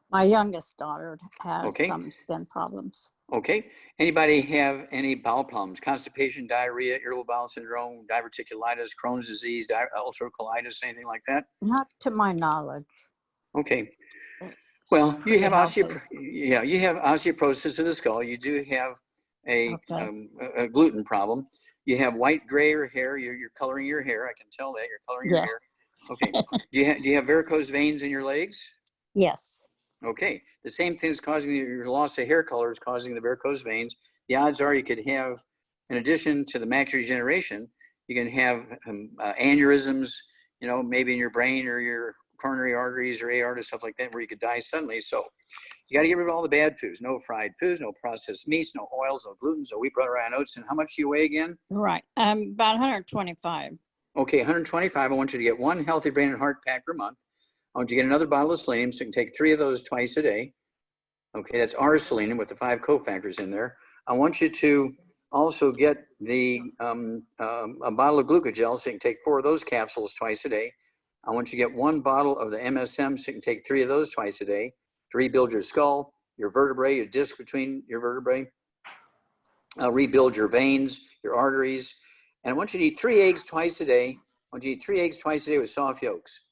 My youngest daughter has Okay. some skin problems. Okay. Anybody have any bowel problems? Constipation, diarrhea, irritable bowel syndrome, diverticulitis, Crohn's disease, ulcerative colitis, anything like that? Not to my knowledge. Okay. Well, you have healthy. you have osteoporosis of the skull. You do have a, Okay. a gluten problem. You have white, grayer hair. You're coloring your hair. I can tell that you're coloring your Yeah. hair. Okay. Do you have varicose veins in your legs? Yes. Okay, the same thing is causing your loss of hair color is causing the varicose veins. The odds are you could have, in addition to the macular degeneration, You can have aneurysms, you know, maybe in your brain or your coronary arteries or aorta, stuff like that, where you could die suddenly. So you got to get rid of all the bad foods. No fried foods, no processed meats, no oils, no gluten, no wheat, butter, and oats. And how much do you weigh again? Right. About 125. Okay, 125. I want you to get one healthy brain and heart pack per month. I want you to get another bottle of selenium, so you can take 3 of those twice a day. Okay, that's our selenium with the 5 cofactors in there. I want you to also get the a bottle of glucogel, so you can take 4 of those capsules twice a day. I want you to get 1 bottle of the MSM, so you can take 3 of those twice a day to rebuild your skull, your vertebrae, your disc between your vertebrae, rebuild your veins, your arteries. And I want you to eat 3 eggs twice a day. I want you to eat 3 eggs twice a day with soft yolks.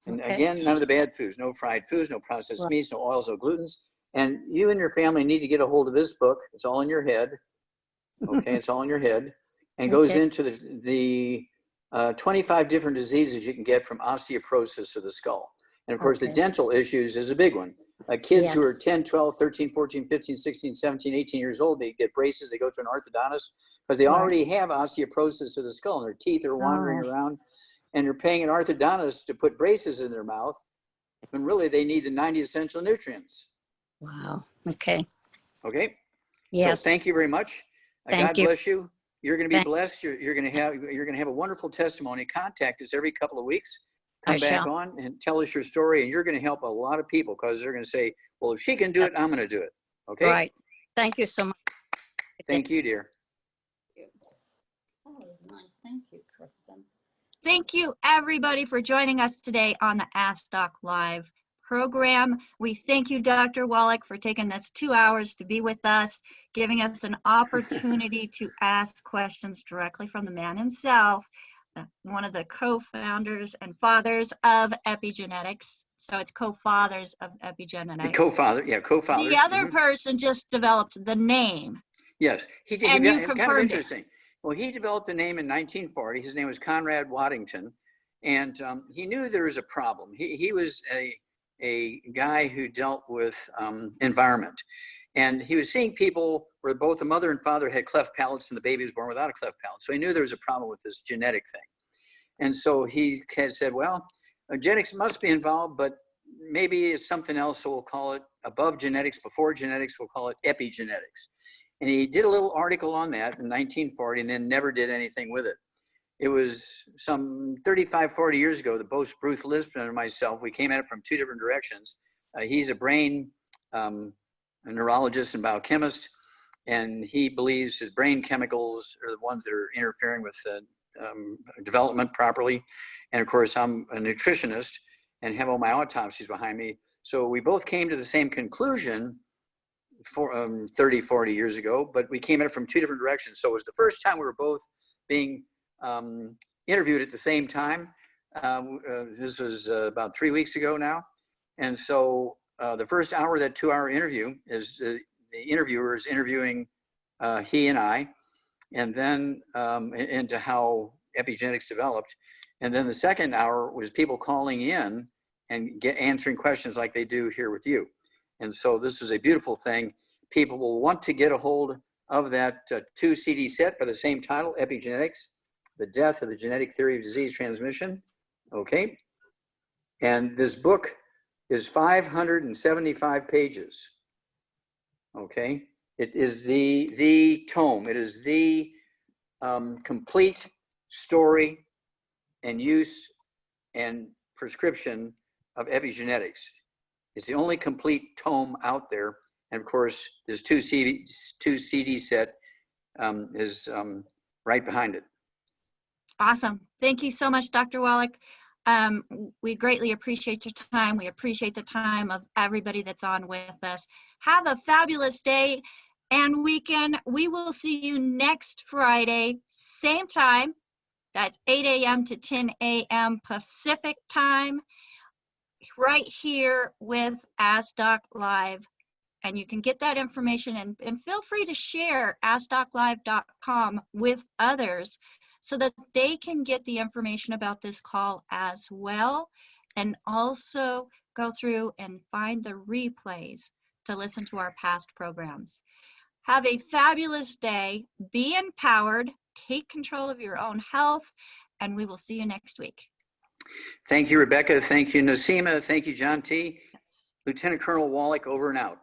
And Okay. again, none of the bad foods, no fried foods, no processed Right. meats, no oils, no glutens. And you and your family need to get a hold of this book. It's all in your head. Okay, it's all in your head. And it goes Okay. into the 25 different diseases you can get from osteoporosis of the skull. And of course, the Okay. dental issues is a big one. Kids who are Yes. 10, 12, 13, 14, 15, 16, 17, 18 years old, they get braces, they go to an orthodontist because they Right. already have osteoporosis of the skull and their teeth are wandering Oh. around. And you're paying an orthodontist to put braces in their mouth when really they need the 90 essential nutrients. Wow. Okay. Okay? Yes. So thank you very much. Thank God you. bless you. You're going to be Thank- blessed. You're going to have a wonderful testimony. Contact us every couple of weeks. I Come back shall. on and tell us your story, and you're going to help a lot of people because they're going to say, well, if she can do it, I'm going to do it. Okay? Right. Thank you so much. Thank you, dear. That was nice. Thank you, Kristen. Thank you, everybody, for joining us today on the Ask Doc Live program. We thank you, Dr. Wallach, for taking this 2 hours to be with us, giving us an opportunity to ask questions directly from the man himself, one of the co-founders and fathers of Epigenetics. So it's co-fathers of The Epigenetics. co-fathers. The other person just developed the name. Yes, he did. And you Kind of confirmed it. interesting. Well, he developed the name in 1940. His name was Conrad Waddington, and he knew there was a problem. He was a guy who dealt with environment, and he was seeing people where both the mother and father had cleft palates and the baby was born without a cleft palate. So he knew there was a problem with this genetic thing. And so he had said, well, genetics must be involved, but maybe it's something else. So we'll call it above genetics, before genetics, we'll call it epigenetics. And he did a little article on that in 1940 and then never did anything with it. It was some 35, 40 years ago that both Bruce Lisbon and myself, we came at it from 2 different directions. He's a brain a neurologist and biochemist, and he believes that brain chemicals are the ones that are interfering with development properly. And of course, I'm a nutritionist and have all my autopsies behind me. So we both came to the same conclusion for 30, 40 years ago, but we came at it from 2 different directions. So it was the first time we were both being interviewed at the same time. This was about 3 weeks ago now. And so the first hour of that 2-hour interview is the interviewer is interviewing he and I, and then into how epigenetics developed. And then the second hour was people calling in and answering questions like they do here with you. And so this is a beautiful thing. People will want to get a hold of that 2 CD set by the same title, Epigenetics, The Death of the Genetic Theory of Disease Transmission. Okay. And this book is 575 pages. Okay. It is the tome. It is the complete story and use and prescription of epigenetics. It's the only complete tome out there. And of course, this 2 CD set is right behind it. Awesome. Thank you so much, Dr. Wallach. We greatly appreciate your time. We appreciate the time of everybody that's on with us. Have a fabulous day and weekend. We will see you next Friday, same time. That's 8 a.m. to 10 a.m. Pacific time, right here with Ask Doc Live. And you can get that information and feel free to share AskDocLive.com with others so that they can get the information about this call as well, and also go through and find the replays to listen to our past programs. Have a fabulous day. Be empowered. take control of your own health, and we will see you next week. Thank you, Rebecca. Thank you, Nasima. Thank you, John T. Lieutenant Colonel Wallach, over and out.